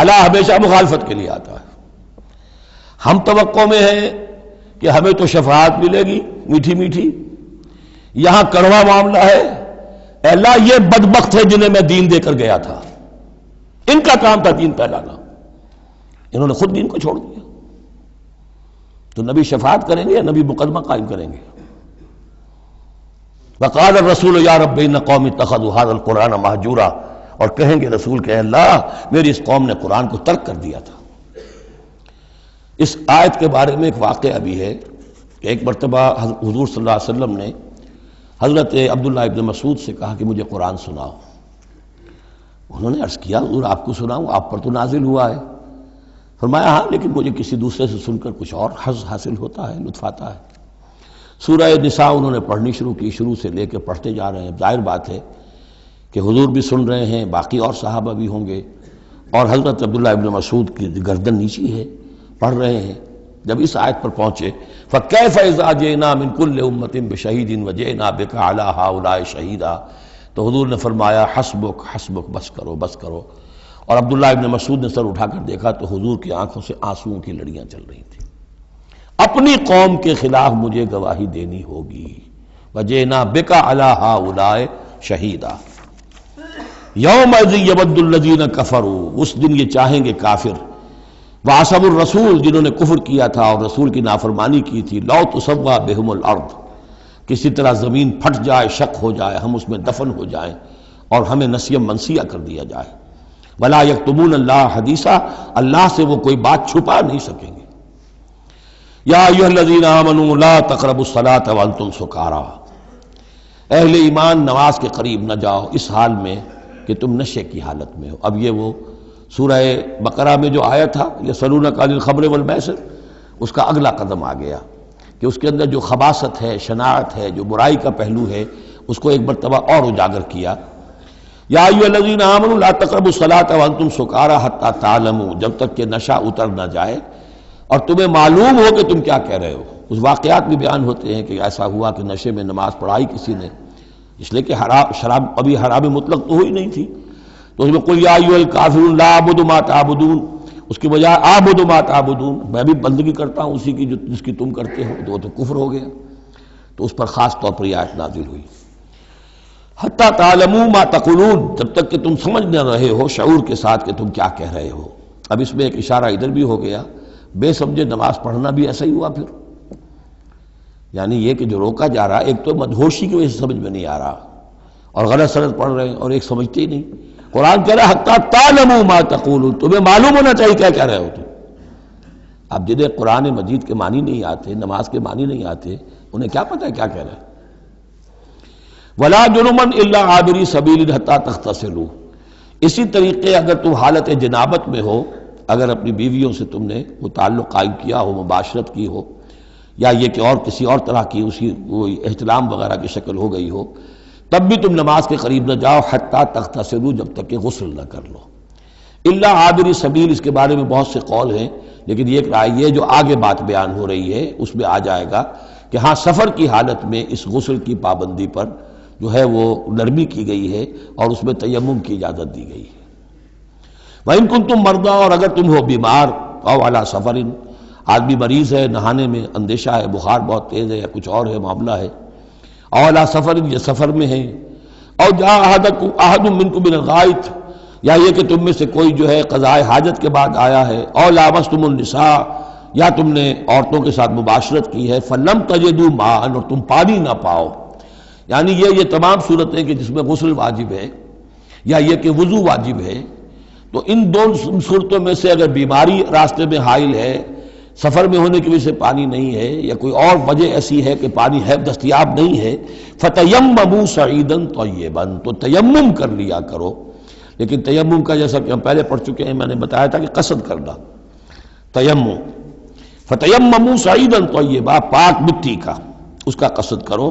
الا ہمیشہ مخالفت کے لیے آتا ہے۔ ہم توقع میں ہیں کہ ہمیں تو شفاعت ملے گی میٹھی میٹھی، یہاں کڑوا معاملہ ہے، اے اللہ یہ بدبخت ہے جنہیں میں دین دے کر گیا تھا، ان کا کام تھا دین پھیلانا، انہوں نے خود دین کو چھوڑ دیا۔ تو نبی شفاعت کریں گے یا نبی مقدمہ قائم کریں گے؟ وقال الرسول یا رب ان قوم اتخذوا هذا القرآن مہجورا، اور کہیں گے رسول کہ اللہ میری اس قوم نے قرآن کو ترک کر دیا تھا۔ اس آیت کے بارے میں ایک واقعہ بھی ہے کہ ایک مرتبہ حضور صلی اللہ علیہ وسلم نے حضرت عبداللہ ابن مسعود سے کہا کہ مجھے قرآن سناؤ۔ انہوں نے عرض کیا حضور آپ کو سناؤں، آپ پر تو نازل ہوا ہے۔ فرمایا ہاں لیکن مجھے کسی دوسرے سے سن کر کچھ اور حظ حاصل ہوتا ہے، لطف آتا ہے۔ سورہ نساء انہوں نے پڑھنی شروع کی، شروع سے لے کے پڑھتے جا رہے ہیں۔ ظاہر بات ہے کہ حضور بھی سن رہے ہیں، باقی اور صحابہ بھی ہوں گے، اور حضرت عبداللہ ابن مسعود کی گردن نیچی ہے، پڑھ رہے ہیں۔ جب اس آیت پر پہنچے فَكَيْفَ إِذَا جِئْنَا مِن كُلِّ أُمَّةٍ بِشَهِيدٍ وَجِئْنَا بِكَ عَلَىٰ هَٰؤُلَاءِ شَهِيدًا، تو حضور نے فرمایا حسبک حسبک، بس کرو بس کرو۔ اور عبداللہ ابن مسعود نے سر اٹھا کر دیکھا تو حضور کی آنکھوں سے آنسوؤں کی لڑیاں چل رہی تھیں۔ اپنی قوم کے خلاف مجھے گواہی دینی ہوگی، وَجِئْنَا بِكَ عَلَىٰ هَٰؤُلَاءِ شَهِيدًا۔ يَوْمَئِذٍ يَوَدُّ الَّذِينَ كَفَرُوا، اس دن یہ چاہیں گے کافر، وَعَصَوُا الرَّسُولَ، جنہوں نے کفر کیا تھا اور رسول کی نافرمانی کی تھی، لَوْ تُسَوَّىٰ بِهِمُ الْأَرْضُ، کسی طرح زمین پھٹ جائے، شق ہو جائے، ہم اس میں دفن ہو جائیں اور ہمیں نسیم منسیہ کر دیا جائے۔ وَلَا يَكْتُمُونَ اللَّهَ حَدِيثًا، اللہ سے وہ کوئی بات چھپا نہیں سکیں گے۔ یا ایھا الذین آمنوا لا تقربوا الصلاۃ وانتم سکارى، اہل ایمان نماز کے قریب نہ جاؤ اس حال میں کہ تم نشے کی حالت میں ہو۔ اب یہ وہ سورہ بقرہ میں جو آیا تھا یسألونک عن الخمر والمیسر، اس کا اگلا قدم آ گیا کہ اس کے اندر جو خباثت ہے، شناعت ہے، جو برائی کا پہلو ہے، اس کو ایک مرتبہ اور اجاگر کیا۔ یا ایھا الذین آمنوا لا تقربوا الصلاۃ وانتم سکارى حتی تعلموا، جب تک کہ نشہ اتر نہ جائے اور تمہیں معلوم ہو کہ تم کیا کہہ رہے ہو۔ اس واقعات بھی بیان ہوتے ہیں کہ ایسا ہوا کہ نشے میں نماز پڑھائی کسی نے، اس لیے کہ شراب ابھی حرام مطلق تو ہوئی نہیں تھی، تو اس میں قل یا ایھا الکافرون لا اعبد ما تعبدون، اس کی بجائے اعبد ما تعبدون، میں بھی بندگی کرتا ہوں اسی کی جس کی تم کرتے ہو، تو وہ تو کفر ہو گیا۔ تو اس پر خاص طور پر یہ آیت نازل ہوئی، حتی تعلموا ما تقولون، جب تک کہ تم سمجھ نہ رہے ہو شعور کے ساتھ کہ تم کیا کہہ رہے ہو۔ اب اس میں ایک اشارہ ادھر بھی ہو گیا، بے سمجھے نماز پڑھنا بھی ایسا ہی ہوا پھر، یعنی یہ کہ جو روکا جا رہا، ایک تو مدہوشی کی وجہ سے سمجھ میں نہیں آ رہا اور غلط سلط پڑھ رہے ہیں، اور ایک سمجھتے ہی نہیں۔ قرآن کہہ رہا ہے حتی تعلموا ما تقولون، تمہیں معلوم ہونا چاہیے کیا کہہ رہے ہو تم۔ اب جنہیں قرآن مجید کے معنی نہیں آتے، نماز کے معنی نہیں آتے، انہیں کیا پتہ ہے کیا کہہ رہے ہیں۔ وَلَا جُنُبًا إِلَّا عَابِرِي سَبِيلٍ حَتَّىٰ تَغْتَسِلُوا، اسی طریقے اگر تم حالت جنابت میں ہو، اگر اپنی بیویوں سے تم نے وہ تعلق قائم کیا ہو، مباشرت کی ہو، یا یہ کہ اور کسی اور طرح کی اسی وہ احتلام وغیرہ کی شکل ہو گئی ہو، تب بھی تم نماز کے قریب نہ جاؤ حتیٰ تغتسلوا، جب تک کہ غسل نہ کر لو۔ الا عابری سبیل، اس کے بارے میں بہت سے قول ہیں، لیکن یہ رائے یہ جو آگے بات بیان ہو رہی ہے اس میں آ جائے گا کہ ہاں سفر کی حالت میں اس غسل کی پابندی پر جو ہے وہ نرمی کی گئی ہے اور اس میں تیمم کی اجازت دی گئی ہے۔ وَإِن كُنتُم مَرْضَىٰ، اور اگر تم ہو بیمار، أَوْ عَلَىٰ سَفَرٍ، آدمی مریض ہے، نہانے میں اندیشہ ہے، بخار بہت تیز ہے یا کچھ اور ہے معاملہ ہے، أَوْ عَلَىٰ سَفَرٍ، یہ سفر میں ہے، أَوْ جَاءَ أَحَدٌ مِّنكُم مِّنَ الْغَائِطِ، یا یہ کہ تم میں سے کوئی جو ہے قضائے حاجت کے بعد آیا ہے، أَوْ لَامَسْتُمُ النِّسَاءَ، یا تم نے عورتوں کے ساتھ مباشرت کی ہے، فَلَمْ تَجِدُوا مَاءً، اور تم پانی نہ پاؤ، یعنی یہ تمام صورتیں کہ جس میں غسل واجب ہے یا یہ کہ وضو واجب ہے، تو ان دو صورتوں میں سے اگر بیماری راستے میں حائل ہے، سفر میں ہونے کی وجہ سے پانی نہیں ہے، یا کوئی اور وجہ ایسی ہے کہ پانی ہے دستیاب نہیں ہے، فَتَيَمَّمُوا صَعِيدًا طَيِّبًا، تو تیمم کر لیا کرو۔ لیکن تیمم کا جیسا کہ ہم پہلے پڑھ چکے ہیں، میں نے بتایا تھا کہ قصد کرنا تیمم، فَتَيَمَّمُوا صَعِيدًا طَيِّبًا، پاک مٹی کا، اس کا قصد کرو۔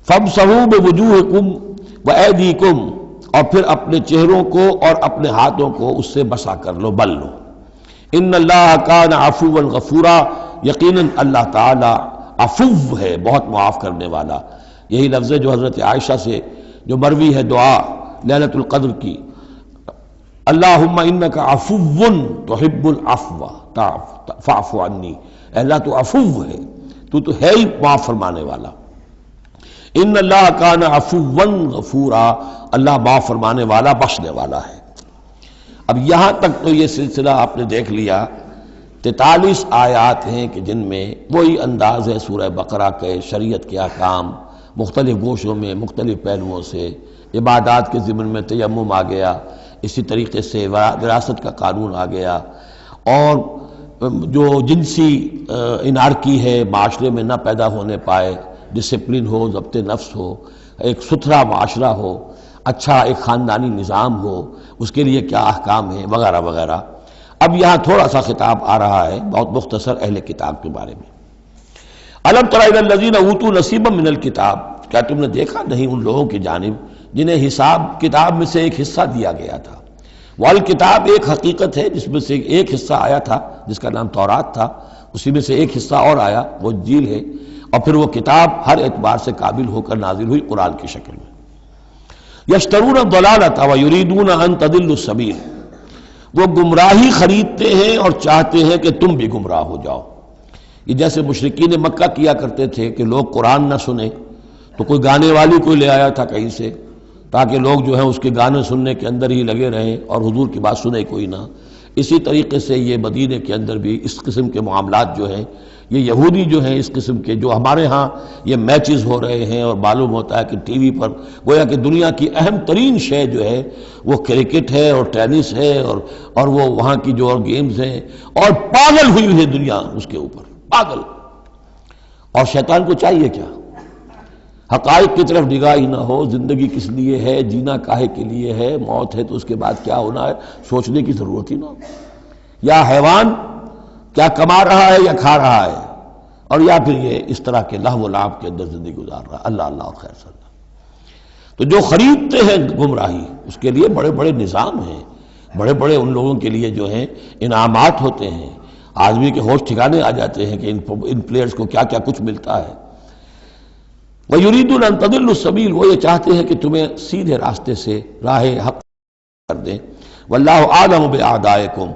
فَامْسَحُوا بِوُجُوهِكُمْ وَأَيْدِيكُمْ، اور پھر اپنے چہروں کو اور اپنے ہاتھوں کو اس سے مسح کر لو، بل لو۔ ان اللہ کان عفوا غفورا، یقیناً اللہ تعالی عفو ہے، بہت معاف کرنے والا۔ یہی لفظ ہے جو حضرت عائشہ سے جو مروی ہے دعا لیلۃ القدر کی، اللہم انک عفو تحب العفو فاعف عنی، اے اللہ تو عفو ہے، تو ہے ہی معاف فرمانے والا۔ ان اللہ کان عفوا غفورا، اللہ معاف فرمانے والا بخشنے والا ہے۔ اب یہاں تک تو یہ سلسلہ آپ نے دیکھ لیا، 43 آیات ہیں کہ جن میں وہی انداز ہے سورہ بقرہ کے، شریعت کے احکام مختلف گوشوں میں مختلف پہلوؤں سے، عبادات کے ضمن میں تیمم آ گیا، اسی طریقے سے وراثت کا قانون آ گیا، اور جو جنسی انارکی ہے معاشرے میں نہ پیدا ہونے پائے، ڈسپلن ہو، ضبط نفس ہو، ایک ستھرا معاشرہ ہو، اچھا ایک خاندانی نظام ہو، اس کے لیے کیا احکام ہیں وغیرہ وغیرہ۔ اب یہاں تھوڑا سا خطاب آ رہا ہے بہت مختصر اہل کتاب کے بارے میں۔ الم تر الی الذین اوتوا نصیبا من الکتاب، کیا تم نے دیکھا نہیں ان لوگوں کی جانب جنہیں حساب کتاب میں سے ایک حصہ دیا گیا تھا۔ والکتاب ایک حقیقت ہے جس میں سے ایک حصہ آیا تھا جس کا نام تورات تھا، اسی میں سے ایک حصہ اور آیا وہ انجیل ہے، اور پھر وہ کتاب ہر اعتبار سے قابل ہو کر نازل ہوئی قرآن کی شکل میں۔ یشترون الضلالۃ ویریدون ان تضلوا السبیل، وہ گمراہی خریدتے ہیں اور چاہتے ہیں کہ تم بھی گمراہ ہو جاؤ۔ یہ جیسے مشرکین مکہ کیا کرتے تھے کہ لوگ قرآن نہ سنیں تو کوئی گانے والی کوئی لے آیا تھا کہیں سے، تاکہ لوگ جو ہیں اس کے گانے سننے کے اندر ہی لگے رہیں اور حضور کی بات سنے کوئی نہ۔ اسی طریقے سے یہ مدینے کے اندر بھی اس قسم کے معاملات جو ہیں، یہ یہودی جو ہیں اس قسم کے، جو ہمارے ہاں یہ میچز ہو رہے ہیں اور معلوم ہوتا ہے کہ ٹی وی پر گویا کہ دنیا کی اہم ترین شے جو ہے وہ کرکٹ ہے اور ٹینس ہے اور وہ وہاں کی جو اور گیمز ہیں، اور پاگل ہوئی ہے دنیا اس کے اوپر، پاگل۔ اور شیطان کو چاہیے کیا؟ حقائق کی طرف نگاہ ہی نہ ہو، زندگی کس لیے ہے، جینا کاہے کے لیے ہے، موت ہے تو اس کے بعد کیا ہونا ہے، سوچنے کی ضرورت ہی نہ ہو۔ یا حیوان کیا کما رہا ہے یا کھا رہا ہے، اور یا پھر یہ اس طرح کے لہو و لعب کے اندر زندگی گزار رہا ہے۔ اللہ اللہ اور خیر صلی اللہ۔ تو جو خریدتے ہیں گمراہی، اس کے لیے بڑے بڑے نظام ہیں، بڑے بڑے ان لوگوں کے لیے جو ہیں انعامات ہوتے ہیں، آدمی کے ہوش ٹھکانے آ جاتے ہیں کہ ان پلیئرز کو کیا کیا کچھ ملتا ہے۔ وَيُرِيدُونَ أَن تَضِلُّوا السَّبِيلَ، وہ یہ چاہتے ہیں کہ تمہیں سیدھے راستے سے راہ حق کر دیں۔ وَاللَّهُ أَعْلَمُ بِأَعْدَائِكُمْ،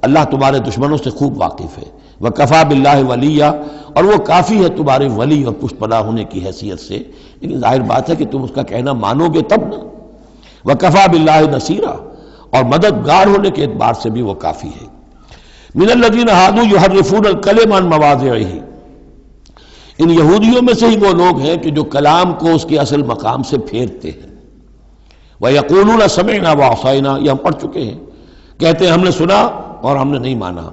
اللہ تمہارے دشمنوں سے خوب واقف ہے۔ وَكَفَى بِاللَّهِ وَلِيًّا، اور وہ کافی ہے تمہارے ولی اور پشت پناہ ہونے کی حیثیت سے، لیکن ظاہر بات ہے کہ تم اس کا کہنا مانو گے تب نا۔ وَكَفَى بِاللَّهِ نَصِيرًا، اور مددگار ہونے کے اعتبار سے بھی وہ کافی ہے۔ مِنَ الَّذِينَ هَادُوا يُحَرِّفُونَ الْكَلِمَ عَن مَّوَاضِعِهِ، ان یہودیوں میں سے ہی وہ لوگ ہیں کہ جو کلام کو اس کے اصل مقام سے پھیرتے ہیں۔ وَيَقُولُونَ سَمِعْنَا وَعَصَيْنَا، یہ ہم پڑھ چکے ہیں، کہتے ہیں ہم نے سنا اور ہم نے نہیں مانا۔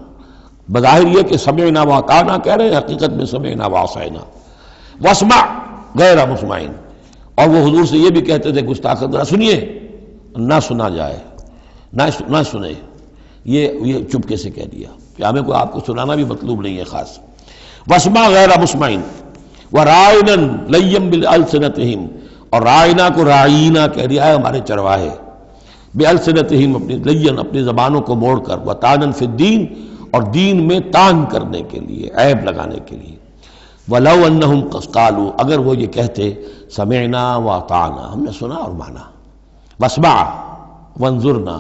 بظاہر یہ کہ سمعنا وَأَطَعْنَا کہہ رہے ہیں، حقیقت میں سمعنا وَعَصَيْنَا۔ وَاسْمَعْ غَيْرَ مُسْمَعٍ، اور وہ حضور سے یہ بھی کہتے تھے گستاخ ذرا سنیے، نہ سنا جائے، نہ سنے، یہ چپکے سے کہہ دیا کہ ہمیں کوئی آپ کو سنانا بھی مطلوب نہیں ہے خاص۔ وَاسْمَعْ غَيْرَ مُسْمَعٍ وَرَاعِنًا لَيًّا بِأَلْسِنَتِهِمْ، اور رائنا کو رائینا کہہ دیا ہے ہمارے چرواہے، بِأَلْسِنَتِهِمْ اپنی لین اپنی زبانوں کو موڑ کر، وَطَعْنًا فِي الدِّينِ، اور دین میں طعن کرنے کے لیے، عیب لگانے کے لیے۔ وَلَوْ أَنَّهُمْ قَالُوا، اگر وہ یہ کہتے سمعنا وَأَطَعْنَا، ہم نے سنا اور مانا، وَاسْمَعْ وَانظُرْنَا،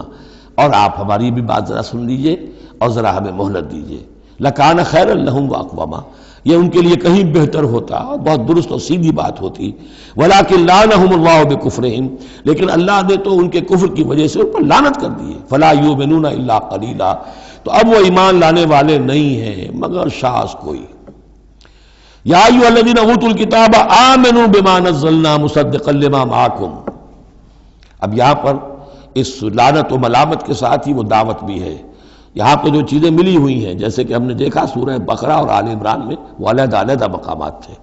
اور آپ ہماری بھی بات ذرا سن لیجئے اور ذرا ہمیں مہلت دیجئے، لَكَانَ خَيْرًا لَهُمْ وَأَقْوَمَ، یہ ان کے لیے کہیں بہتر ہوتا اور بہت درست اور سیدھی بات ہوتی۔ وَلَكِنْ لَعَنَهُمُ اللَّهُ بِكُفْرِهِمْ، لیکن اللہ نے تو ان کے کفر کی وجہ سے ان پر لعنت کر دی ہے۔ فَلَا يُؤْمِنُونَ إِلَّا قَلِيلًا، تو اب وہ ایمان لانے والے نہیں ہیں مگر شاذ کوئی۔ یا ایھا الذین اوتوا الکتاب آمنوا بما نزلنا مصدقا لما معکم، اب یہاں پر اس لعنت و ملامت کے ساتھ ہی وہ دعوت بھی ہے۔ یہاں پہ جو چیزیں ملی ہوئی ہیں جیسے کہ ہم نے دیکھا سورہ بقرہ اور آل عمران میں وہ علیحدہ علیحدہ مقامات تھے۔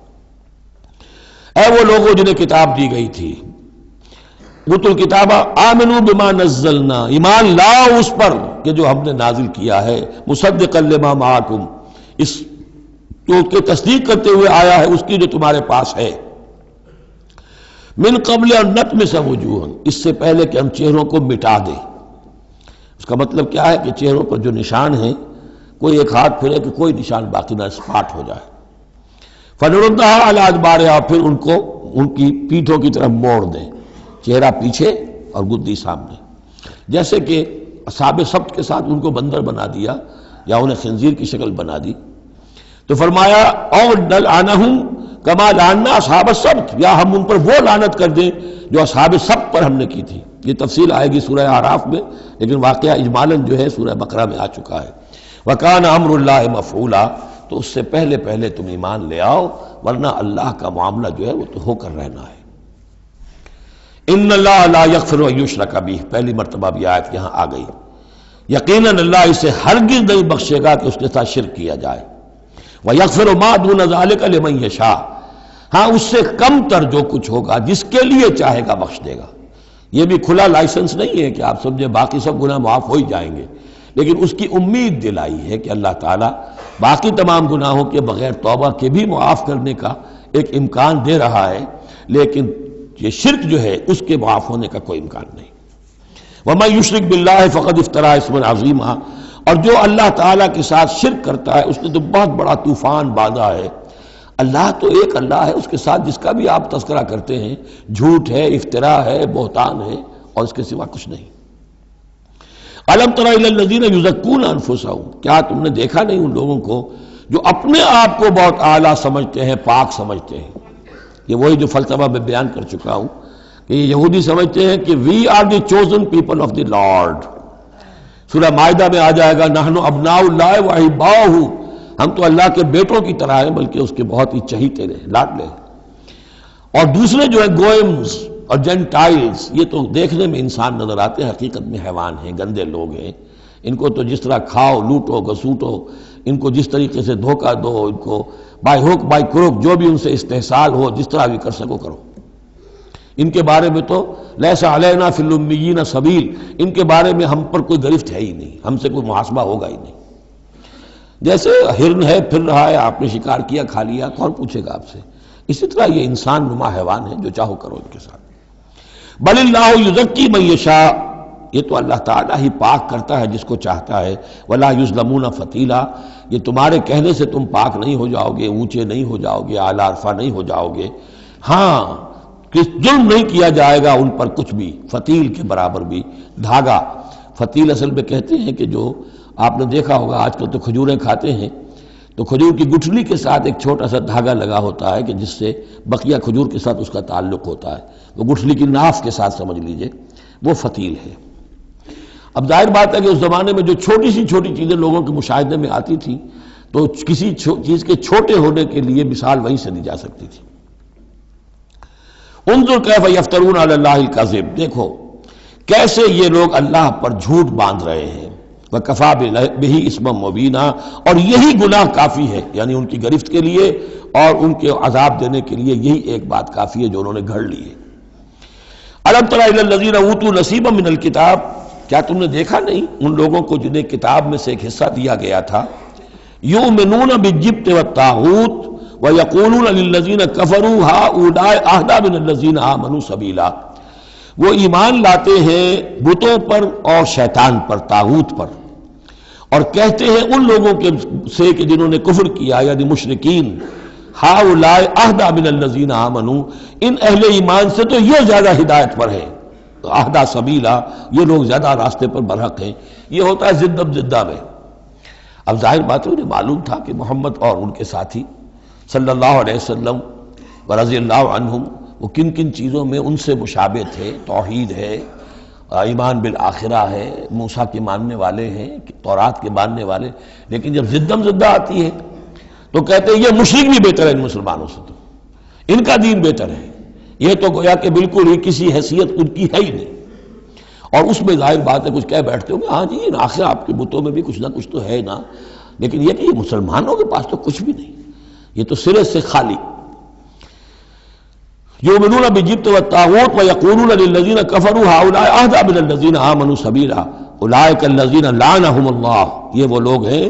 اے وہ لوگوں جنہیں کتاب دی گئی تھی، اوتوا الکتاب آمنوا بما نزلنا، ایمان لاؤ اس پر کہ جو ہم نے نازل کیا ہے، مصدقا لما معکم، اس جو کہ تصدیق کرتے ہوئے آیا ہے اس کی جو تمہارے پاس ہے۔ من قبل ان نطمس وجوہا، اس سے پہلے کہ ہم چہروں کو مٹا دیں۔ اس کا مطلب کیا ہے کہ چہروں پر جو نشان ہیں، کوئی ایک ہاتھ پھرے کہ کوئی نشان باقی نہ، اسپاٹ ہو جائے۔ فنردها علی ادبارها، اور پھر ان کو ان کی پیٹھوں کی طرف موڑ دیں، چہرہ پیچھے اور گدی سامنے. جیسے کہ اصحاب سبت کے ساتھ ان کو بندر بنا دیا یا انہیں خنزیر کی شکل بنا دی. تو فرمایا او نلعنہم کما لعنا اصحاب السبت، یا ہم ان پر وہ لعنت کر دیں جو اصحاب سبت پر ہم نے کی تھی. یہ تفصیل آئے گی سورہ اعراف میں، لیکن واقعہ اجمالاً جو ہے سورہ بقرہ میں آ چکا ہے. وَكَانَ أَمْرُ اللَّهِ مَفْعُولًا، تو اس سے پہلے تم ایمان لے آؤ، ورنہ اللہ کا معاملہ جو ہے وہ تو ہو کر رہنا ہے. ان اللہ لا یغفر ان یشرک بہ، پہلی مرتبہ بھی آیت یہاں آ گئی. یقیناً اللہ اسے ہرگز نہیں بخشے گا کہ اس کے ساتھ شرک کیا جائے. وَيَغْفِرُ مَا دُونَ ذَلِكَ لِمَن یشاء، ہاں اس سے کم تر جو کچھ ہوگا جس کے لیے چاہے گا بخش دے گا. یہ بھی کھلا لائسنس نہیں ہے کہ آپ سمجھے باقی سب گناہ معاف ہو ہی جائیں گے، لیکن اس کی امید دلائی ہے کہ اللہ تعالیٰ باقی تمام گناہوں کے بغیر توبہ کے بھی معاف کرنے کا ایک امکان دے رہا ہے، لیکن یہ شرک جو ہے اس کے معاف ہونے کا کوئی امکان نہیں. وَمَن يُشْرِكْ بِاللَّهِ فَقَدِ افْتَرَىٰ اسْمًا عَظِيمًا، اور جو اللہ تعالیٰ کے ساتھ شرک کرتا ہے اس نے تو بہت بڑا طوفان باندھا ہے. اللہ تو ایک اللہ ہے، اس کے ساتھ جس کا بھی آپ تذکرہ کرتے ہیں جھوٹ ہے، افتراء ہے، بہتان ہے، اور اس کے سوا کچھ نہیں. أَلَمْ تَرَ إِلَى الَّذِينَ يُزَكُّونَ أَنفُسَهُم، کیا تم نے دیکھا نہیں ان لوگوں کو جو اپنے آپ کو بہت اعلیٰ سمجھتے ہیں، پاک سمجھتے ہیں. یہ وہی جو فلسفہ میں بیان کر چکا ہوں کہ یہ یہودی سمجھتے ہیں کہ we are the chosen people of the lord. Surah Maidah میں آ جائے گا نحن ابناء اللہ واحباؤہ، ہم تو اللہ کے بیٹوں کی طرح ہیں، بلکہ اس کے بہت ہی چہیتے ہیں، لاڈلے ہیں. اور دوسرے جو ہے گوئمز اور جینٹائلز، یہ تو دیکھنے میں انسان نظر آتے ہیں، حقیقت میں حیوان ہیں، گندے لوگ ہیں. ان کو تو جس طرح کھاؤ، لوٹو، گسوٹو، ان کو جس طریقے سے دھوکہ دو، ان کو بائی ہوک بائی کروک جو بھی ان سے استحصال ہو، جس طرح بھی کر سکو کرو. ان کے بارے میں تو لیس علینا فی الامیین سبیل، ان کے بارے میں ہم پر کوئی گرفت ہے ہی نہیں، ہم سے کوئی محاسبہ ہوگا ہی نہیں. جیسے ہرن ہے، پھر رہا ہے، آپ نے شکار کیا، کھا لیا، کون پوچھے گا آپ سے. اسی طرح یہ انسان نما حیوان ہے، جو چاہو کرو ان کے ساتھ. بل اللہ یزکی من یشاء، یہ تو اللہ تعالیٰ ہی پاک کرتا ہے جس کو چاہتا ہے. ولا یظلمون فتیلا، یہ تمہارے کہنے سے تم پاک نہیں ہو جاؤ گے، اونچے نہیں ہو جاؤ گے، اعلیٰ عرفہ نہیں ہو جاؤ گے. ہاں کہ ظلم نہیں کیا جائے گا ان پر کچھ بھی، فتیل کے برابر بھی. دھاگا، فتیل اصل میں کہتے ہیں کہ جو آپ نے دیکھا ہوگا آج کل تو کھجوریں کھاتے ہیں تو کھجور کی گٹھلی کے ساتھ ایک چھوٹا سا دھاگا لگا ہوتا ہے کہ جس سے بقیہ کھجور کے ساتھ اس کا تعلق ہوتا ہے، وہ گٹھلی کی ناف کے ساتھ سمجھ لیجئے، وہ فتیل ہے. اب ظاہر بات ہے کہ اس زمانے میں جو چھوٹی سی چھوٹی چیزیں لوگوں کے مشاہدے میں آتی تھیں تو کسی چیز کے چھوٹے ہونے کے لیے مثال وہیں سے دی جا سکتی تھی. انظر کیف یفترون علی اللہ الکذب، دیکھو کیسے یہ لوگ اللہ پر جھوٹ باندھ رہے ہیں. وکفی بہ اسما مبینا، اور یہی گناہ کافی ہے، یعنی ان کی گرفت کے لیے اور ان کے عذاب دینے کے لیے یہی ایک بات کافی ہے جو انہوں نے گھڑ لی ہے. الم تر الی الذین اوتوا نصیبا من الکتاب، کیا تم نے دیکھا نہیں ان لوگوں کو جنہیں کتاب میں سے ایک حصہ دیا گیا تھا. یؤمنون بالجبت والطاغوت وَيَقُولُونَ لِلَّذِينَ كَفَرُوا هَؤُلَاءِ أَهْدَىٰ مِنَ الَّذِينَ آمَنُوا سَبِيلًا، وہ ایمان لاتے ہیں بتوں پر اور شیطان پر، طاغوت پر، اور کہتے ہیں ان لوگوں کے سے کہ جنہوں نے کفر کیا، یعنی مشرکین، هَؤُلَاءِ أَهْدَىٰ مِنَ الَّذِينَ آمَنُوا، ان اہل ایمان سے تو یہ زیادہ ہدایت پر ہے. اہدیٰ سبیلا، یہ لوگ زیادہ راستے پر برحق ہیں. یہ ہوتا ہے ضد زدہ میں. اب ظاہر بات ہے انہیں معلوم تھا کہ محمد اور ان کے ساتھی صلی اللہ علیہ وسلم ورضی اللہ عنہم وہ کن کن چیزوں میں ان سے مشابہ تھے. توحید ہے، ایمان بالآخرہ ہے، موسیٰ کے ماننے والے ہیں، تورات کے ماننے والے. لیکن جب ضدم زدہ آتی ہے تو کہتے ہیں یہ مشرک بھی بہتر ہے ان مسلمانوں سے، تو ان کا دین بہتر ہے. یہ تو گویا کہ بالکل ہی کسی حیثیت ان کی ہے ہی نہیں. اور اس میں ظاہر بات ہے کچھ کہہ بیٹھتے ہوں گے ہاں جی آخر آپ کے بتوں میں بھی کچھ نہ کچھ تو ہے نا، لیکن یہ کہ یہ مسلمانوں کے پاس تو کچھ بھی نہیں، یہ تو سرے سے خالی. یؤمنون بالجبت والطاغوت ویقولون للذین کفروا هؤلاء اهدیٰ من الذین آمنوا سبیلا اولئک الذین لعنهم اللہ، یہ وہ لوگ ہیں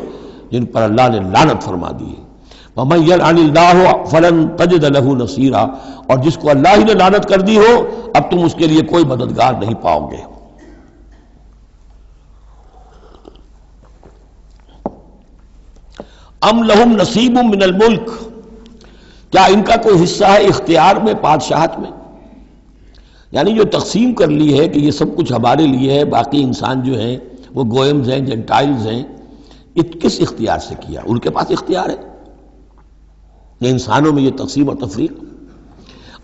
جن پر اللہ نے لعنت فرما دی ہے. ومن یلعن اللہ فلن تجد له نصیرا، اور جس کو اللہ ہی نے لعنت کر دی ہو اب تم اس کے لیے کوئی مددگار نہیں پاؤ گے. ام لہم نصیب من الملک، کیا ان کا کوئی حصہ ہے اختیار میں، بادشاہت میں؟ یعنی جو تقسیم کر لی ہے کہ یہ سب کچھ ہمارے لیے ہے، باقی انسان جو ہیں وہ گوئمز ہیں، جنٹائلز ہیں، یہ کس اختیار سے کیا؟ ان کے پاس اختیار ہے یہ انسانوں میں یہ تقسیم اور تفریق؟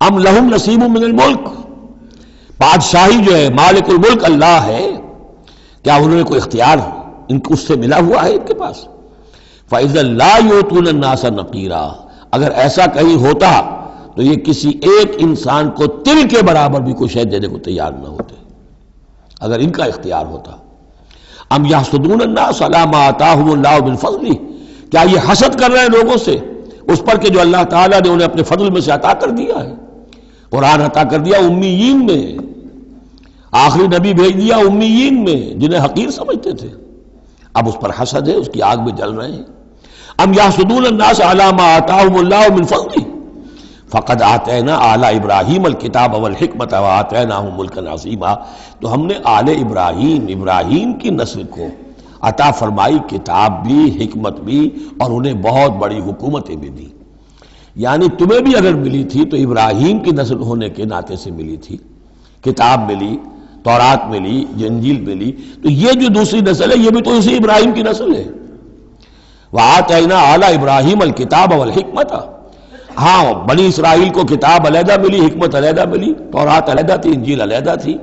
ام لہم نصیب من الملک، بادشاہی جو ہے، مالک الملک اللہ ہے، کیا انہوں نے کوئی اختیار ان کو اس سے ملا ہوا ہے ان کے پاس؟ فَإِذَا لَا يُؤْتُونَ النَّاسَ نَقِيرًا، اگر ایسا کہیں ہوتا تو یہ کسی ایک انسان کو تل کے برابر بھی کوئی شے دینے کو تیار نہ ہوتے اگر ان کا اختیار ہوتا۔ ام یحسدون الناس علی ما آتاہم اللہ من فضلہ، کیا یہ حسد کر رہے ہیں لوگوں سے اس پر کہ جو اللہ تعالیٰ نے انہیں اپنے فضل میں سے عطا کر دیا ہے؟ قرآن عطا کر دیا امیین میں، آخری نبی بھیج دیا امیین میں جنہیں حقیر سمجھتے تھے، اب اس پر حسد ہے، اس کی آگ میں جل رہے ہیں۔ ام یحسدون الناس علی ما آتاہم اللہ من فضلہ فقد آتینا آل ابراہیم الکتاب والحکمت وآتیناہم ملکا عظیما، تو ہم نے آل ابراہیم کی نسل کو عطا فرمائی کتاب بھی، حکمت بھی، اور انہیں بہت بڑی حکومتیں بھی دی۔ یعنی تمہیں بھی اگر ملی تھی تو ابراہیم کی نسل ہونے کے ناطے سے ملی تھی، کتاب ملی، تورات ملی، انجیل ملی، تو یہ جو دوسری نسل ہے یہ بھی تو اسی ابراہیم کی نسل ہے۔ وآتینا آل ابراہیم الکتاب والحکمت، ہاں بنی اسرائیل کو کتاب علیحدہ ملی، حکمت علیحدہ ملی، تورات علیحدہ تھی، انجیل علیحدہ تھی،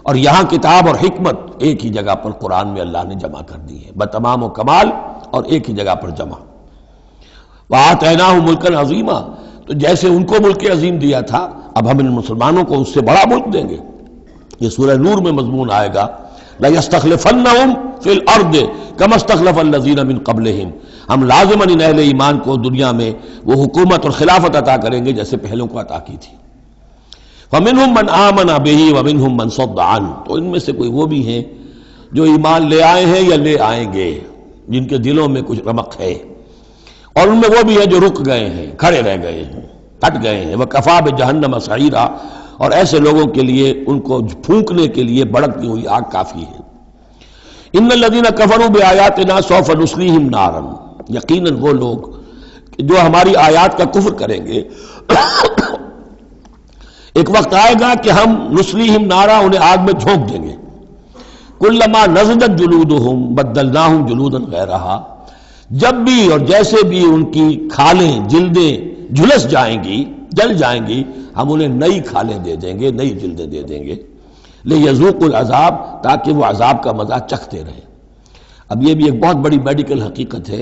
اور یہاں کتاب اور حکمت ایک ہی جگہ پر قرآن میں اللہ نے جمع کر دی ہے بتمام و کمال، اور ایک ہی جگہ پر جمع۔ وآتیناہم ملکا عظیما، تو جیسے ان کو ملک عظیم دیا تھا اب ہم ان مسلمانوں کو اس سے بڑا ملک دیں گے۔ یہ سورہ نور میں مضمون آئے گا، لَيَسْتَخْلِفَنَّهُمْ فِي الْأَرْضِ كَمَا اسْتَخْلَفَ الَّذِينَ مِنْ قَبْلِهِمْ، ہم لازماً ان اہل ایمان کو دنیا میں وہ حکومت اور خلافت عطا کریں گے جیسے پہلوں کو عطا کی تھی۔ فَمِنْهُمْ مَنْ آمَنَ بِهِ وَمِنْهُمْ مَنْ صَدَّ عَنْهُ، تو ان میں سے کوئی وہ بھی ہیں جو ایمان لے آئے ہیں یا لے آئیں گے، جن کے دلوں میں کچھ رمق ہے، اور ان میں وہ بھی ہیں جو رک گئے ہیں، کھڑے رہ گئے ہیں، ہٹ گئے ہیں۔ وَكَفَى بِجَهَنَّمَ سَعِيرًا، اور ایسے لوگوں کے لیے ان کو پھونکنے کے لیے بھڑکتی ہوئی آگ کافی ہے۔ ان الذین کفروا بآیاتنا سوف نصلیہم نارا، یقیناً وہ لوگ جو ہماری آیات کا کفر کریں گے ایک وقت آئے گا کہ ہم نصلیہم نارا، انہیں آگ میں جھونک دیں گے۔ کلما نضجت جلودہم بدلناہم جلودا غیرہا، جب بھی اور جیسے بھی ان کی کھالیں، جلدیں جھلس جائیں گی، جل جائیں گی، ہم انہیں نئی کھالیں دے دیں گے، نئی جلدیں دے دیں گے، لِيَذُوقُوا الْعَذَابَ، تاکہ وہ عذاب کا مزہ چکھتے رہیں۔ اب یہ بھی ایک بہت بڑی میڈیکل حقیقت ہے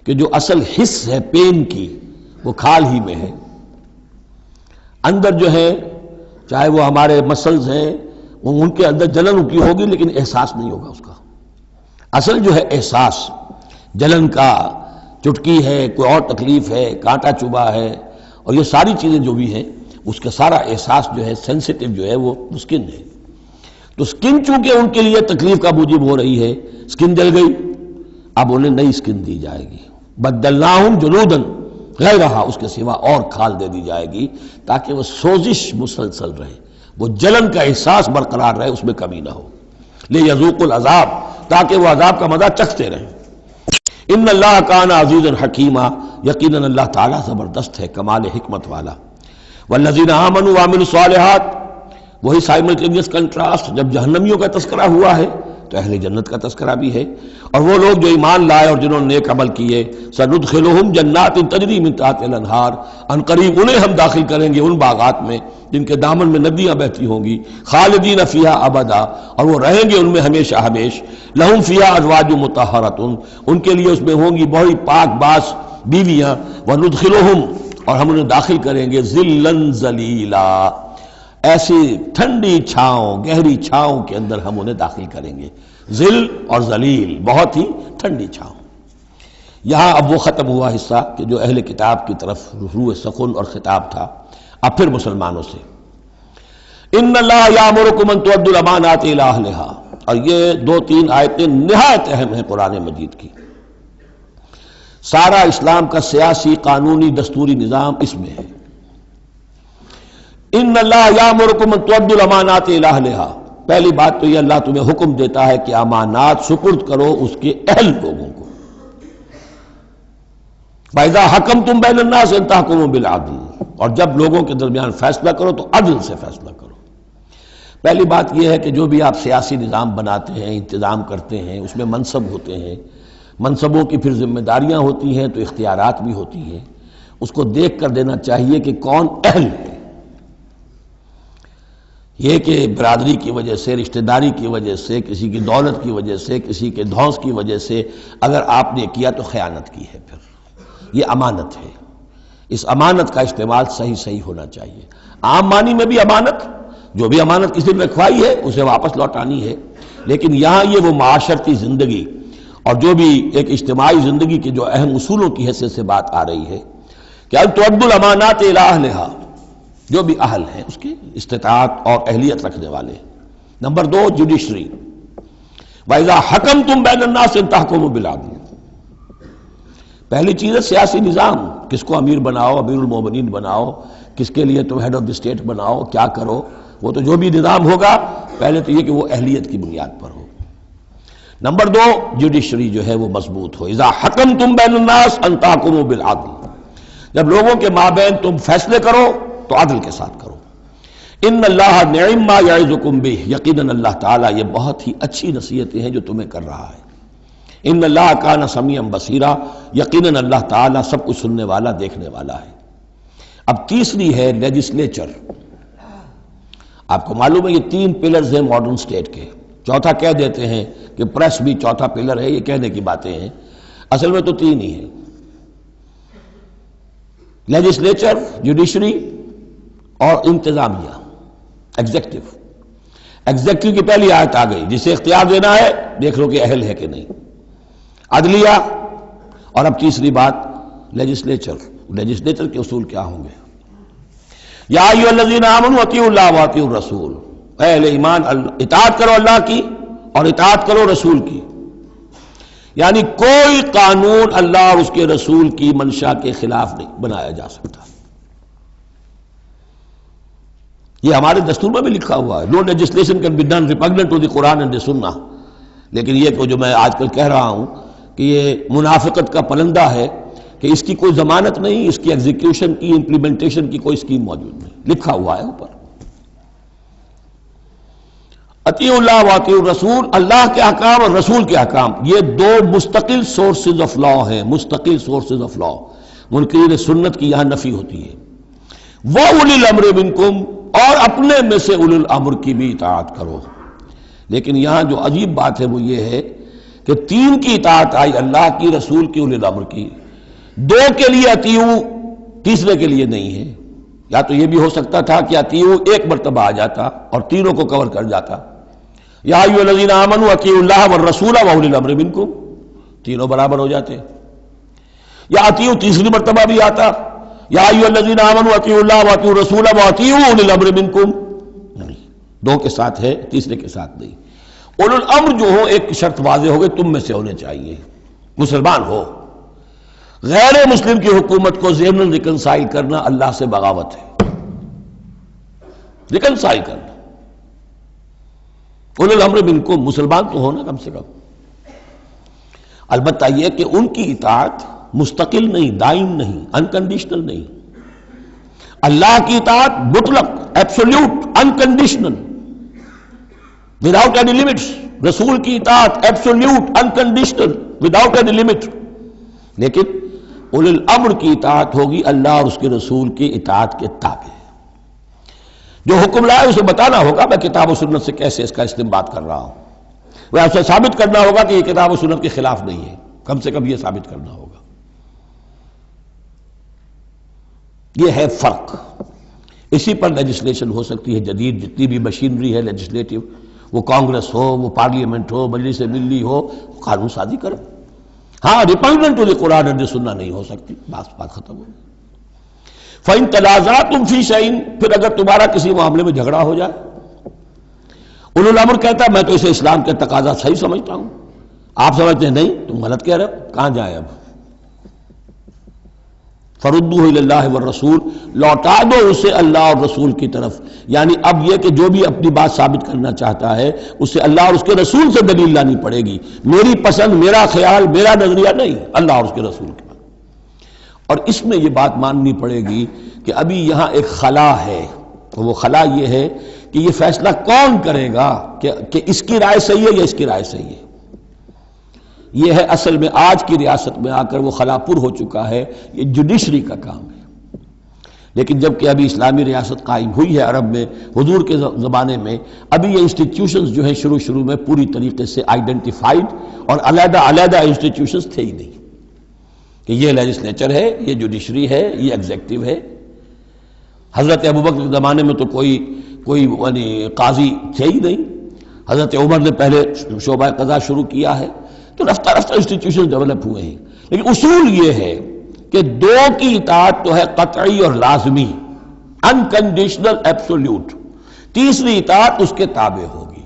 کہ جو اصل حس ہے پین کی وہ کھال ہی میں ہے، اندر جو ہے چاہے وہ ہمارے مسلز ہیں وہ ان کے اندر جلن کی ہوگی لیکن احساس نہیں ہوگا اس کا۔ اصل جو ہے احساس جلن کا، چٹکی ہے، کوئی اور تکلیف ہے، کانٹا چبھا ہے، اور یہ ساری چیزیں جو بھی ہیں اس کا سارا احساس جو ہے سینسیٹیو جو ہے وہ سکن ہے۔ تو سکن چونکہ ان کے لیے تکلیف کا موجب ہو رہی ہے، سکن جل گئی، اب انہیں نئی سکن دی جائے گی، بدلناہم جلودا غیرہا، اس کے سوا اور کھال دے دی جائے گی تاکہ وہ سوزش مسلسل رہے، وہ جلن کا احساس برقرار رہے، اس میں کمی نہ ہو، لِيَذُوقُوا الْعَذَابَ، تاکہ وہ عذاب کا مزہ چکھتے رہیں۔ ان اللہ کان عزیزا حکیما، یقیناً اللہ تعالیٰ زبردست ہے، کمال حکمت والا۔ والذین آمنوا وعملوا الصالحات، وہی سائملٹینیس کنٹراسٹ، جب جہنمیوں کا تذکرہ ہوا ہے تو اہل جنت کا تذکرہ بھی ہے، اور وہ لوگ جو ایمان لائے اور جنہوں نے نیک عمل کیے، سندخلہم جنات تجری من تحتہا الانہار، ان قریب انہیں ہم داخل کریں گے ان باغات میں جن کے دامن میں ندیاں بہتی ہوں گی، خالدین فیہا ابدا، اور وہ رہیں گے ان میں ہمیشہ ہمیش، لہم فیہا ازواج مطہرۃ، ان کے لیے اس میں ہوں گی بڑی پاک باز بیویاں، وندخلہم، اور ہم انہیں داخل کریں گے ظلا ذلیلا، ایسی ٹھنڈی چھاؤں، گہری چھاؤں کے اندر ہم انہیں داخل کریں گے، ظل اور ذلیل، بہت ہی ٹھنڈی چھاؤں۔ یہاں اب وہ ختم ہوا حصہ کہ جو اہل کتاب کی طرف روح سخن اور خطاب تھا، اب پھر مسلمانوں سے۔ ان اللہ یامرکم ان تؤدوا الامانات الی اہلہا، اور یہ دو تین آیتیں نہایت اہم ہیں قرآن مجید کی، سارا اسلام کا سیاسی، قانونی، دستوری نظام اس میں ہے۔ ان اللہ یامرکم ان تؤدوا الامانات الی اہلہا، پہلی بات تو یہ اللہ تمہیں حکم دیتا ہے کہ امانات سپرد کرو اس کے اہل لوگوں کو، وَإِذَا حَكَمْتُمْ بَيْنَ النَّاسِ أَن تَحْكُمُوا بِالْعَدْلِ، اور جب لوگوں کے درمیان فیصلہ کرو تو عدل سے فیصلہ کرو۔ پہلی بات یہ ہے کہ جو بھی آپ سیاسی نظام بناتے ہیں، انتظام کرتے ہیں، اس میں منصب ہوتے ہیں، منصبوں کی پھر ذمہ داریاں ہوتی ہیں تو اختیارات بھی ہوتی ہیں، اس کو دیکھ کر دینا چاہیے کہ کون اہل ہے۔ یہ کہ برادری کی وجہ سے، رشتہ داری کی وجہ سے، کسی کی دولت کی وجہ سے، کسی کے دھونس کی وجہ سے اگر آپ نے کیا تو خیانت کی ہے، پھر یہ امانت ہے۔ اس امانت کا استعمال صحیح ہونا چاہیے۔ عام معنی میں بھی امانت، جو بھی امانت کسی نے رکھوائی ہے اسے واپس لوٹانی ہے، لیکن یہاں یہ وہ معاشرتی زندگی اور جو بھی ایک اجتماعی زندگی کے جو اہم اصولوں کی حیثیت سے بات آ رہی ہے کہ ان تؤدوا الامانات الی اہلھا، جو بھی اہل ہیں اس کی استطاعت اور اہلیت رکھنے والے۔ نمبر 2 جوڈیشری، وَإِذَا حَكَمْتُمْ بَيْنَ النَّاسِ أَن تَحْكُمُوا بِالْعَدْلِ۔ پہلی چیز ہے سیاسی نظام، کس کو امیر بناؤ، امیر المومنین بناؤ، کس کے لیے تم ہیڈ آف دی اسٹیٹ بناؤ، کیا کرو، وہ تو جو بھی نظام ہوگا پہلے تو یہ کہ وہ اہلیت کی بنیاد پر ہو۔ نمبر 2 جوڈیشری جو ہے وہ مضبوط ہو۔ اذا حکمتم بین الناس ان تحکموا بالعدل، جب لوگوں کے مابین تم فیصلے کرو تو عدل کے ساتھ کرو۔ ان اللہ نعم ما یعظکم بہ، یقیناً اللہ تعالیٰ یہ بہت ہی اچھی نصیحتیں ہیں جو تمہیں کر رہا ہے۔ ان اللہ کان سمیعا بصیرا، یقیناً اللہ تعالیٰ سب کچھ سننے والا، دیکھنے والا ہے۔ اب تیسری ہے لیجسلیچر۔ آپ کو معلوم ہے یہ 3 پلرز ہیں ماڈرن سٹیٹ کے، چوتھا کہہ دیتے ہیں کہ پریس بھی چوتھا پلر ہے، یہ کہنے کی باتیں ہیں، اصل میں تو 3 ہی ہیں، لیجسلیچر، جوڈیشری اور انتظامیہ، ایگزیکٹو۔ ایگزیکٹو کی پہلی آیت آ گئی، جسے اختیار دینا ہے دیکھ لو کہ اہل ہے کہ نہیں، عدلیہ، اور اب تیسری بات لیجسلیچر۔ لیجسلیچر کے اصول کیا ہوں گے؟ یا ایھا الذین آمنوا اطیعوا اللہ واطیعوا الرسول، اے اہل ایمان اطاعت کرو اللہ کی اور اطاعت کرو رسول کی، یعنی کوئی قانون اللہ اور اس کے رسول کی منشا کے خلاف نہیں بنایا جا سکتا۔ یہ ہمارے دستور میں بھی لکھا ہوا ہے، no legislation can be done repugnant to the Quran and the Sunnah, لیکن یہ جو میں آج کل کہہ رہا ہوں کہ یہ منافقت کا پلندہ ہے کہ اس کی کوئی ضمانت نہیں، اس کی ایگزیکیوشن کی، امپلیمنٹیشن کی کوئی اسکیم موجود نہیں، لکھا ہوا ہے اوپر۔ اطیعوا اللہ واطیعوا الرسول، اللہ کے احکام اور رسول کے احکام، یہ 2 مستقل سورسز آف لا ہیں، مستقل سورسز آف لا۔ منکرین سنت کی یہاں نفی ہوتی ہے۔ وَأُولِي الْأَمْرِ مِنْكُمْ، اور اپنے میں سے اولو الامر کی بھی اطاعت کرو۔ لیکن یہاں جو عجیب بات ہے وہ یہ ہے کہ 3 کی اطاعت آئی، اللہ کی، رسول کی، اولی الامر کی، 2 کے لیے اطیعوا، تیسرے کے لیے نہیں ہے۔ یا تو یہ بھی ہو سکتا تھا کہ اطیعوا ایک مرتبہ آ جاتا اور تینوں کو کور کر جاتا، یا ایھا الذین آمنوا اطیعوا اللہ والرسول واولی الامر منکم، تینوں برابر ہو جاتے۔ یا اطیعوا تیسری مرتبہ بھی آتا، یا ایھا الذین آمنوا اطیعوا اللہ واطیعوا الرسول واطیعوا اولی الامر منکم، نہیں، 2 کے ساتھ ہے، تیسرے کے ساتھ نہیں۔ اولو الامر جو ہو ایک شرط واضح ہو گئی، تم میں سے ہونے چاہیے، مسلمان ہو۔ غیر مسلم کی حکومت کو ضمن ریکنسائل کرنا اللہ سے بغاوت ہے، ریکنسائل کرنا۔ اولو الامر منکم، مسلمان تو ہونا کم سے کم۔ البتہ یہ کہ ان کی اطاعت مستقل نہیں، دائم نہیں، انکنڈیشنل نہیں۔ اللہ کی اطاعت مطلق، absolute, unconditional, without any limits. رسول کی اطاعت absolute, unconditional, without any limit. لیکن اولو الامر کی اطاعت ہوگی اللہ اور اس کے رسول کی اطاعت کے تابع۔ جو حکم لائے اسے بتانا ہوگا میں کتاب و سنت سے کیسے اس کا استنباط کر رہا ہوں، وہ اسے ثابت کرنا ہوگا کہ یہ کتاب و سنت کے خلاف نہیں ہے، کم سے کم یہ ثابت کرنا ہوگا۔ یہ ہے فرق۔ اسی پر لیجسلیشن ہو سکتی ہے جدید، جتنی بھی مشینری ہے لیجسلیٹو، وہ کانگریس ہو، وہ پارلیمنٹ ہو، مجلس ملی ہو، قانون سازی کرے۔ ہاں ریپگننٹ to the Quran and the سنہ نہیں ہو سکتی، بات ختم ہو۔ فَإِن تَنَازَعْتُمْ فِي شَيْءٍ، پھر اگر تمہارا کسی معاملے میں جھگڑا ہو جائے، اولو الامر کہتا ہے میں تو اسے اسلام کے تقاضا صحیح سمجھتا ہوں، آپ سمجھتے ہیں نہیں تم غلط کہہ رہے ہو، کہاں جائیں اب؟ فَرُدُّوهُ إِلَى اللَّهِ وَالرَّسُولِ، لوٹا دو اسے اللہ اور رسول کی طرف۔ یعنی اب یہ کہ جو بھی اپنی بات ثابت کرنا چاہتا ہے اسے اللہ اور اس کے رسول سے دلیل لانی پڑے گی، میری پسند، میرا خیال، میرا نظریہ نہیں، اللہ اور اس کے رسول کے۔ اور اس میں یہ بات ماننی پڑے گی کہ ابھی یہاں ایک خلا ہے، وہ خلا یہ ہے کہ یہ فیصلہ کون کرے گا کہ اس کی رائے صحیح ہے یا اس کی رائے صحیح ہے۔ یہ ہے اصل میں آج کی ریاست میں آ کر وہ خلا پر ہو چکا ہے، یہ جوڈیشری کا کام ہے۔ لیکن جب کہ ابھی اسلامی ریاست قائم ہوئی ہے عرب میں حضور کے زمانے میں، ابھی یہ انسٹیٹیوشنز جو ہیں شروع میں پوری طریقے سے آئیڈینٹیفائڈ اور علیحدہ انسٹیٹیوشنز تھے ہی نہیں کہ یہ لیجسلیچر ہے، یہ جوڈیشری ہے، یہ ایگزیکٹو ہے۔ حضرت ابوبکر کے زمانے میں تو کوئی قاضی تھے ہی نہیں، حضرت عمر نے پہلے شعبہ قضا شروع کیا ہے، تو رفتہ انسٹیٹیوشن ڈیولپ ہوئے ہیں۔ لیکن اصول یہ ہے کہ دو کی اطاعت تو ہے قطعی اور لازمی، انکنڈیشنل ایبسولوٹ، تیسری اطاعت اس کے تابع ہوگی۔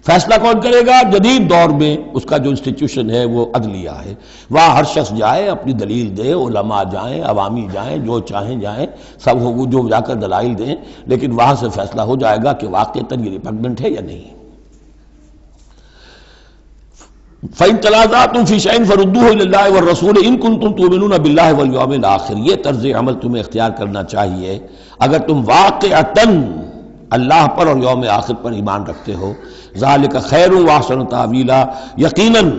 فیصلہ کون کرے گا؟ جدید دور میں اس کا جو انسٹیٹیوشن ہے وہ عدلیہ ہے، وہاں ہر شخص جائے، اپنی دلیل دے، علماء جائیں، عوامی جائیں، جو چاہیں جائیں، سب ہو جو جا کر دلائل دیں، لیکن وہاں سے فیصلہ ہو جائے گا کہ واقعتاً یہ ریپگننٹ ہے یا نہیں۔ فَإِن تَنَازَعْتُمْ فِي شَيْءٍ فَرُدُّوهُ إِلَى اللَّهِ وَالرَّسُولِ إِن كُنتُمْ تُؤْمِنُونَ بِاللَّهِ وَالْيَوْمِ الْآخِرِ، یہ طرز عمل تمہیں اختیار کرنا چاہیے اگر تم واقعتاً اللہ پر اور یوم آخر پر ایمان رکھتے ہو۔ ذَلِكَ خَيْرٌ وَأَحْسَنُ تَأْوِيلًا، یقیناً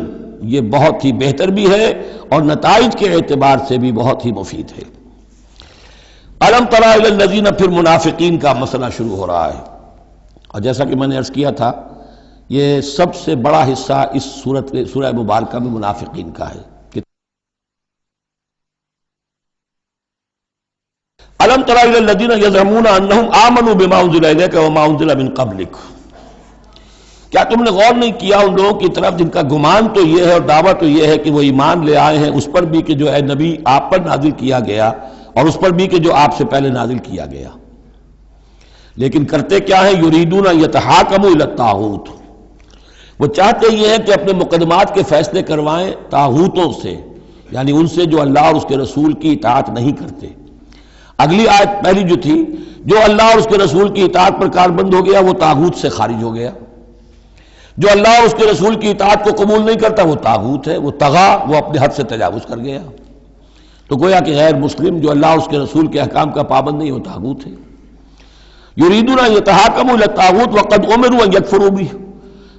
یہ بہت ہی بہتر بھی ہے اور نتائج کے اعتبار سے بھی بہت ہی مفید ہے۔ أَلَمْ تَرَ إِلَى الَّذِينَ، پھر منافقین کا مسئلہ شروع ہو رہا ہے، اور جیسا کہ میں نے عرض کیا تھا یہ سب سے بڑا حصہ اس سورہ مبارکہ میں منافقین کا ہے۔ أَلَمْ تَرَ إِلَى الَّذِينَ يَزْعُمُونَ أَنَّهُمْ آمَنُوا بِمَا أُنزِلَ إِلَيْكَ وَمَا أُنزِلَ مِن قَبْلِكَ، کیا تم نے غور نہیں کیا ان لوگوں کی طرف جن کا گمان تو یہ ہے اور دعویٰ تو یہ ہے کہ وہ ایمان لے آئے ہیں اس پر بھی کہ جو اے نبی آپ پر نازل کیا گیا، اور اس پر بھی کہ جو آپ سے پہلے نازل کیا گیا، لیکن کرتے کیا ہیں؟ یریدون یتحاکموا الی الطاغوت، وہ چاہتے یہ ہیں کہ اپنے مقدمات کے فیصلے کروائیں طاغوتوں سے، یعنی ان سے جو اللہ اور اس کے رسول کی اطاعت نہیں کرتے۔ اگلی آیت پہلی جو تھی، جو اللہ اور اس کے رسول کی اطاعت پر کاربند ہو گیا وہ طاغوت سے خارج ہو گیا، جو اللہ اور اس کے رسول کی اطاعت کو قبول نہیں کرتا وہ طاغوت ہے، وہ طغا، وہ اپنے حد سے تجاوز کر گیا۔ تو گویا کہ غیر مسلم جو اللہ اور اس کے رسول کے احکام کا پابند نہیں وہ طاغوت ہے۔ یریدون یتحاکموا الی الطاغوت وقد امروا ان یکفروا بہ،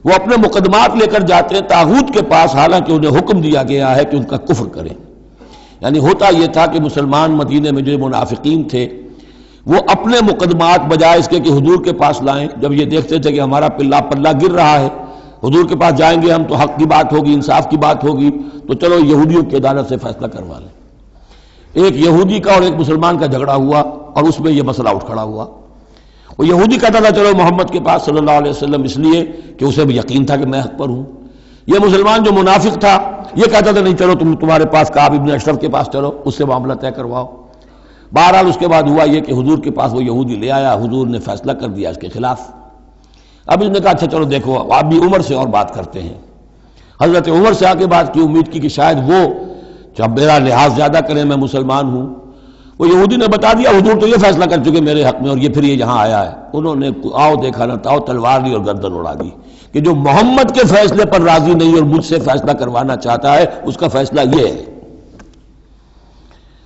وہ اپنے مقدمات لے کر جاتے ہیں طاغوت کے پاس حالانکہ انہیں حکم دیا گیا ہے کہ ان کا کفر کریں۔ یعنی ہوتا یہ تھا کہ مسلمان مدینے میں جو منافقین تھے وہ اپنے مقدمات بجائے اس کے کہ حضور کے پاس لائیں، جب یہ دیکھتے تھے کہ ہمارا پلہ گر رہا ہے، حضور کے پاس جائیں گے ہم تو حق کی بات ہوگی، انصاف کی بات ہوگی، تو چلو یہودیوں کی عدالت سے فیصلہ کروا لیں۔ ایک یہودی کا اور ایک مسلمان کا جھگڑا ہوا اور اس میں یہ مسئلہ اٹھ کھڑا ہوا۔ وہ یہودی کہتا تھا چلو محمد کے پاس صلی اللہ علیہ وسلم، اس لیے کہ اسے بھی یقین تھا کہ میں حق پر ہوں۔ یہ مسلمان جو منافق تھا یہ کہتا تھا نہیں چلو تمہارے پاس کعب ابن اشرف کے پاس چلو، اس سے معاملہ طے کرواؤ۔ بہرحال اس کے بعد ہوا یہ کہ حضور کے پاس وہ یہودی لے آیا، حضور نے فیصلہ کر دیا اس کے خلاف۔ اب اس نے کہا اچھا چلو دیکھو آپ بھی عمر سے اور بات کرتے ہیں۔ حضرت عمر سے آ کے بات کی، امید کی کہ شاید وہ جب میرا لحاظ زیادہ کریں، میں مسلمان ہوں۔ وہ یہودی نے بتا دیا حضور تو یہ فیصلہ کر چکے میرے حق میں، اور یہ پھر یہ یہاں آیا ہے۔ انہوں نے آؤ دیکھا نہ تاؤ تلوار لی اور گردن اڑا دی کہ جو محمد کے فیصلے پر راضی نہیں اور مجھ سے فیصلہ کروانا چاہتا ہے اس کا فیصلہ یہ ہے۔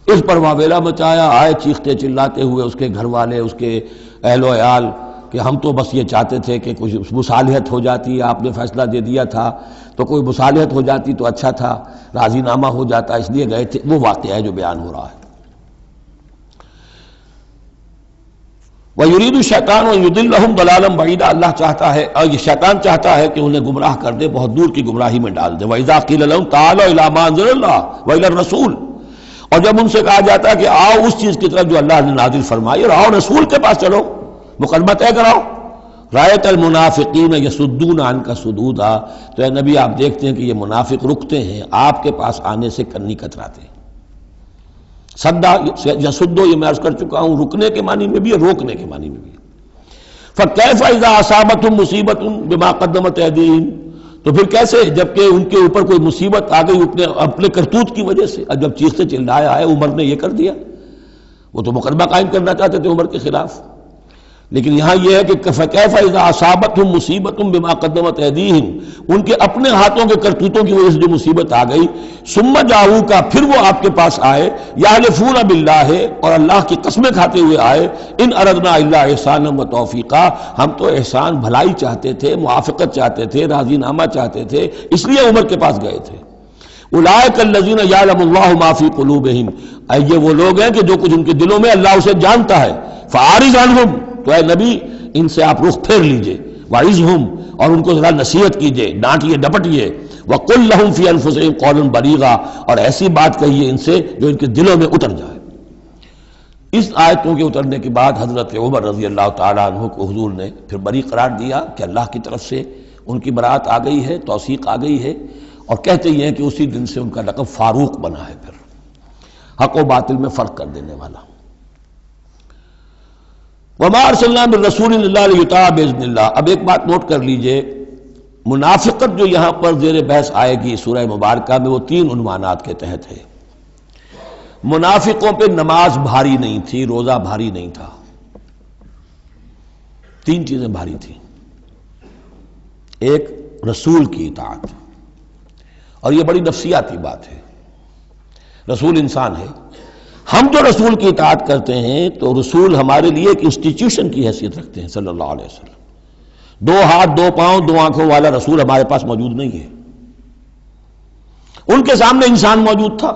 اس پر واویلا مچایا، آئے چیختے چلاتے ہوئے اس کے گھر والے، اس کے اہل و عیال کہ ہم تو بس یہ چاہتے تھے کہ کچھ مصالحت ہو جاتی، آپ نے فیصلہ دے دیا تھا تو کوئی مصالحت ہو جاتی تو اچھا تھا، راضی نامہ ہو جاتا، اس لیے گئے تھے۔ وہ واقعہ ہے جو بیان ہو رہا ہے۔ وَيُرِيدُ الشَّيْطَانُ أَن يُضِلَّهُمْ ضَلَالًا بَعِيدًا، اللہ چاہتا ہے اور یہ شیطان چاہتا ہے کہ انہیں گمراہ کر دے، بہت دور کی گمراہی میں ڈال دے۔ وَإِذَا قِيلَ لَهُمْ تَعَالَوْا إِلَىٰ مَا أَنزَلَ اللَّهُ وَإِلَى الرَّسُولِ، اور جب ان سے کہا جاتا ہے کہ آؤ اس چیز کی طرف جو اللہ نے نازل فرمائی، اور آؤ رسول کے پاس چلو، مقدمہ طے کراؤ۔ رَأَيْتَ الْمُنَافِقِينَ يَصُدُّونَ عَنْكَ صُدُودًا، تو اے نبی آپ دیکھتے ہیں کہ یہ منافق رکتے ہیں آپ کے پاس آنے سے، کنی کتراتے ہیں۔ صدا یصدو یہ میں عرض کر چکا ہوں، رکنے کے معنی میں بھی ہے، روکنے کے معنی میں بھی ہے۔ فَكَيْفَ إِذَا أَصَابَتْهُمْ مُصِيبَةٌ بِمَا قَدَّمَتْ أَيْدِيهِمْ، تو پھر کیسے جبکہ ان کے اوپر کوئی مصیبت آ گئی اپنے کرتوت کی وجہ سے۔ اب جب چیختے چلایا ہے عمر نے یہ کر دیا، وہ تو مقدمہ قائم کرنا چاہتے تھے عمر کے خلاف۔ لیکن یہاں یہ ہے کہ فَكَيْفَ إِذَا أَصَابَتْهُم مُّصِيبَةٌ بِمَا قَدَّمَتْ أَيْدِيهِمْ، ان کے اپنے ہاتھوں کے کرتوتوں کی وجہ سے جو مصیبت آ گئی، ثُمَّ جَاءُوكَ، پھر وہ آپ کے پاس آئے، يَحْلِفُونَ بِاللَّهِ، اور اللہ کی قسمیں کھاتے ہوئے آئے، إِنْ أَرَدْنَا إِلَّا إِحْسَانًا وَتَوْفِيقًا، ہم تو احسان بھلائی چاہتے تھے، موافقت چاہتے تھے، راضی نامہ چاہتے تھے، اس لیے عمر کے پاس گئے تھے۔ اولئک الذین یعلم اللہ ما فی قلوبہم، یہ وہ لوگ ہیں کہ جو کچھ ان کے دلوں میں اللہ اسے جانتا ہے۔ فاعرض عنہم، تو اے نبی ان سے آپ رخ پھیر لیجئے، وعظہم، اور ان کو ذرا نصیحت کیجئے، ڈانٹیے ڈپٹیے، وقل لہم فی انفسہم قولا بلیغا، اور ایسی بات کہیے ان سے جو ان کے دلوں میں اتر جائے۔ اس آیتوں کے اترنے کے بعد حضرت عمر رضی اللہ تعالیٰ عنہ کو حضور نے پھر بری قرار دیا کہ اللہ کی طرف سے ان کی برات آ گئی ہے، توثیق آ گئی ہے، اور کہتے یہ ہیں کہ اسی دن سے ان کا لقب فاروق بنا ہے، پھر حق و باطل میں فرق کر دینے والا۔ وما ارسلنا من رسول الا لیطاع باذن اللہ۔ اب ایک بات نوٹ کر لیجئے، منافقت جو یہاں پر زیر بحث آئے گی سورہ مبارکہ میں، وہ 3 عنوانات کے تحت ہے۔ منافقوں پہ نماز بھاری نہیں تھی، روزہ بھاری نہیں تھا، 3 چیزیں بھاری تھیں۔ ایک رسول کی اطاعت، اور یہ بڑی نفسیاتی بات ہے، رسول انسان ہے، ہم جو رسول کی اطاعت کرتے ہیں تو رسول ہمارے لیے ایک انسٹیٹیوشن کی حیثیت رکھتے ہیں صلی اللہ علیہ وسلم۔ 2 ہاتھ 2 پاؤں 2 آنکھوں والا رسول ہمارے پاس موجود نہیں ہے، ان کے سامنے انسان موجود تھا،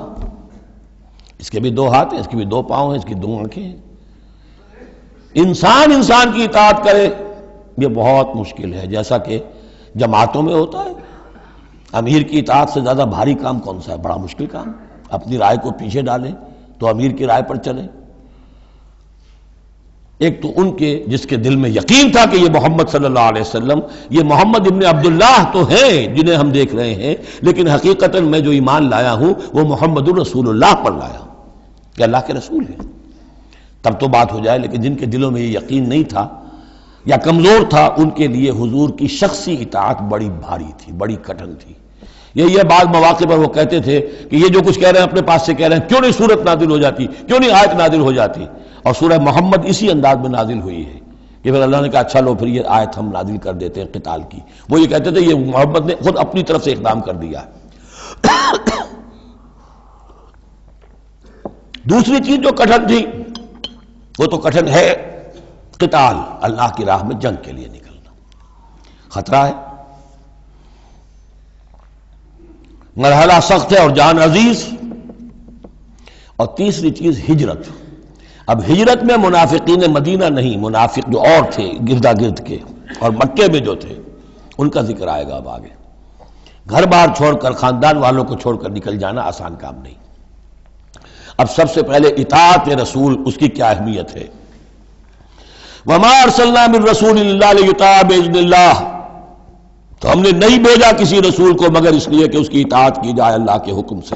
اس کے بھی 2 ہاتھ ہیں، اس کے بھی 2 پاؤں ہیں، اس کی 2 آنکھیں ہیں۔ انسان کی اطاعت کرے یہ بہت مشکل ہے، جیسا کہ جماعتوں میں ہوتا ہے۔ امیر کی اطاعت سے زیادہ بھاری کام کون سا ہے؟ بڑا مشکل کام، اپنی رائے کو پیچھے ڈالیں تو امیر کی رائے پر چلیں۔ ایک تو ان کے جس کے دل میں یقین تھا کہ یہ محمد صلی اللہ علیہ وسلم، یہ محمد ابن عبداللہ تو ہیں جنہیں ہم دیکھ رہے ہیں، لیکن حقیقتاً میں جو ایمان لایا ہوں وہ محمد الرسول اللہ پر لایا ہوں کہ اللہ کے رسول ہیں، تب تو بات ہو جائے۔ لیکن جن کے دلوں میں یہ یقین نہیں تھا یا کمزور تھا، ان کے لیے حضور کی شخصی اطاعت بڑی بھاری تھی، بڑی کٹھن تھی۔ یہ بعض مواقع پر وہ کہتے تھے کہ یہ جو کچھ کہہ رہے ہیں اپنے پاس سے کہہ رہے ہیں، کیوں نہیں سورت نازل ہو جاتی، کیوں نہیں آیت نازل ہو جاتی؟ اور سورہ محمد اسی انداز میں نازل ہوئی ہے کہ پھر اللہ نے کہا اچھا لو پھر یہ آیت ہم نازل کر دیتے ہیں قتال کی۔ وہ یہ کہتے تھے یہ محمد نے خود اپنی طرف سے اقدام کر دیا ہے۔ دوسری چیز جو کٹھن تھی وہ تو کٹھن ہے قتال، اللہ کی راہ میں جنگ کے لیے نکلنا، خطرہ ہے، مرحلہ سخت ہے اور جان عزیز۔ اور تیسری چیز ہجرت۔ اب ہجرت میں منافقین مدینہ نہیں، منافق جو اور تھے گردا گرد کے اور مکے میں جو تھے، ان کا ذکر آئے گا اب آگے۔ گھر بار چھوڑ کر، خاندان والوں کو چھوڑ کر نکل جانا آسان کام نہیں۔ اب سب سے پہلے اطاعت رسول، اس کی کیا اہمیت ہے۔ وما ارسلنا من رسول الا لیطاع باذن اللہ، تو ہم نے نہیں بھیجا کسی رسول کو مگر اس لیے کہ اس کی اطاعت کی جائے اللہ کے حکم سے۔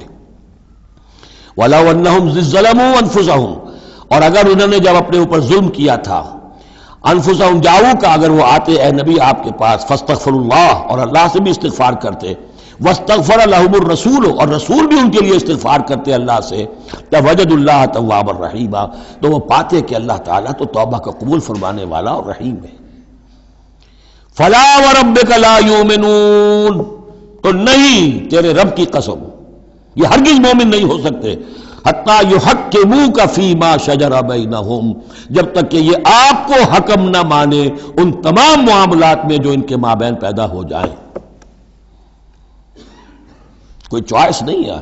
وَلَوْ أَنَّهُمْ إِذ ظَّلَمُوا أَنفُسَهُمْ، اور اگر انہوں نے جب اپنے اوپر ظلم کیا تھا، انفسہم جاؤ کا، اگر وہ آتے اے نبی آپ کے پاس، فاستغفروا اللہ، اور اللہ سے بھی استغفار کرتے، واستغفر لهم الرسول، اور رسول بھی ان کے لیے استغفار کرتے اللہ سے، وجدوا اللہ توابا رحیما، تو وہ پاتے کہ اللہ تعالیٰ تو توبہ کا قبول فرمانے والا اور رحیم ہے۔ فلا وربک لا یؤمنون، تو نہیں تیرے رب کی قسم یہ ہرگز مومن نہیں ہو سکتے، حتی یحکموک فیما شجر بینہم، جب تک کہ یہ آپ کو حکم نہ مانے ان تمام معاملات میں جو ان کے مابین پیدا ہو جائیں۔ کوئی چوائس نہیں ہے،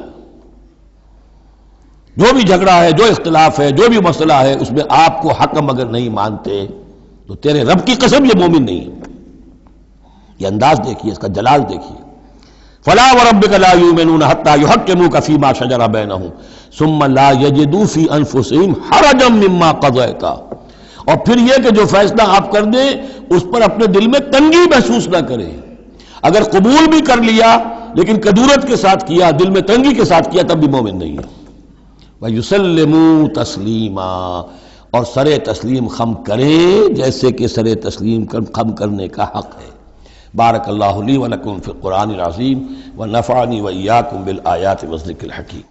جو بھی جھگڑا ہے، جو اختلاف ہے، جو بھی مسئلہ ہے، اس میں آپ کو حکم اگر نہیں مانتے تو تیرے رب کی قسم یہ مومن نہیں ہے۔ یہ انداز دیکھیے، اس کا جلال دیکھیے۔ فلا وربک لا یؤمنون حتی یحکموک فیما شجر بینہم ثم لا یجدوا فی انفسہم حرجا مما قضیت، اور پھر یہ کہ جو فیصلہ آپ کر دیں اس پر اپنے دل میں تنگی محسوس نہ کریں۔ اگر قبول بھی کر لیا لیکن کدورت کے ساتھ کیا، دل میں تنگی کے ساتھ کیا، تب بھی مومن نہیں ہے۔ وَيُسَلِّمُوا تَسْلِيمًا، اور سر تسلیم خم کرے جیسے کہ سر تسلیم خم کرنے کا حق ہے۔ بارک اللہ لی و لکم فی القرآن العظیم ونفعنی وإیاکم بالآیات والذکر الحکیم۔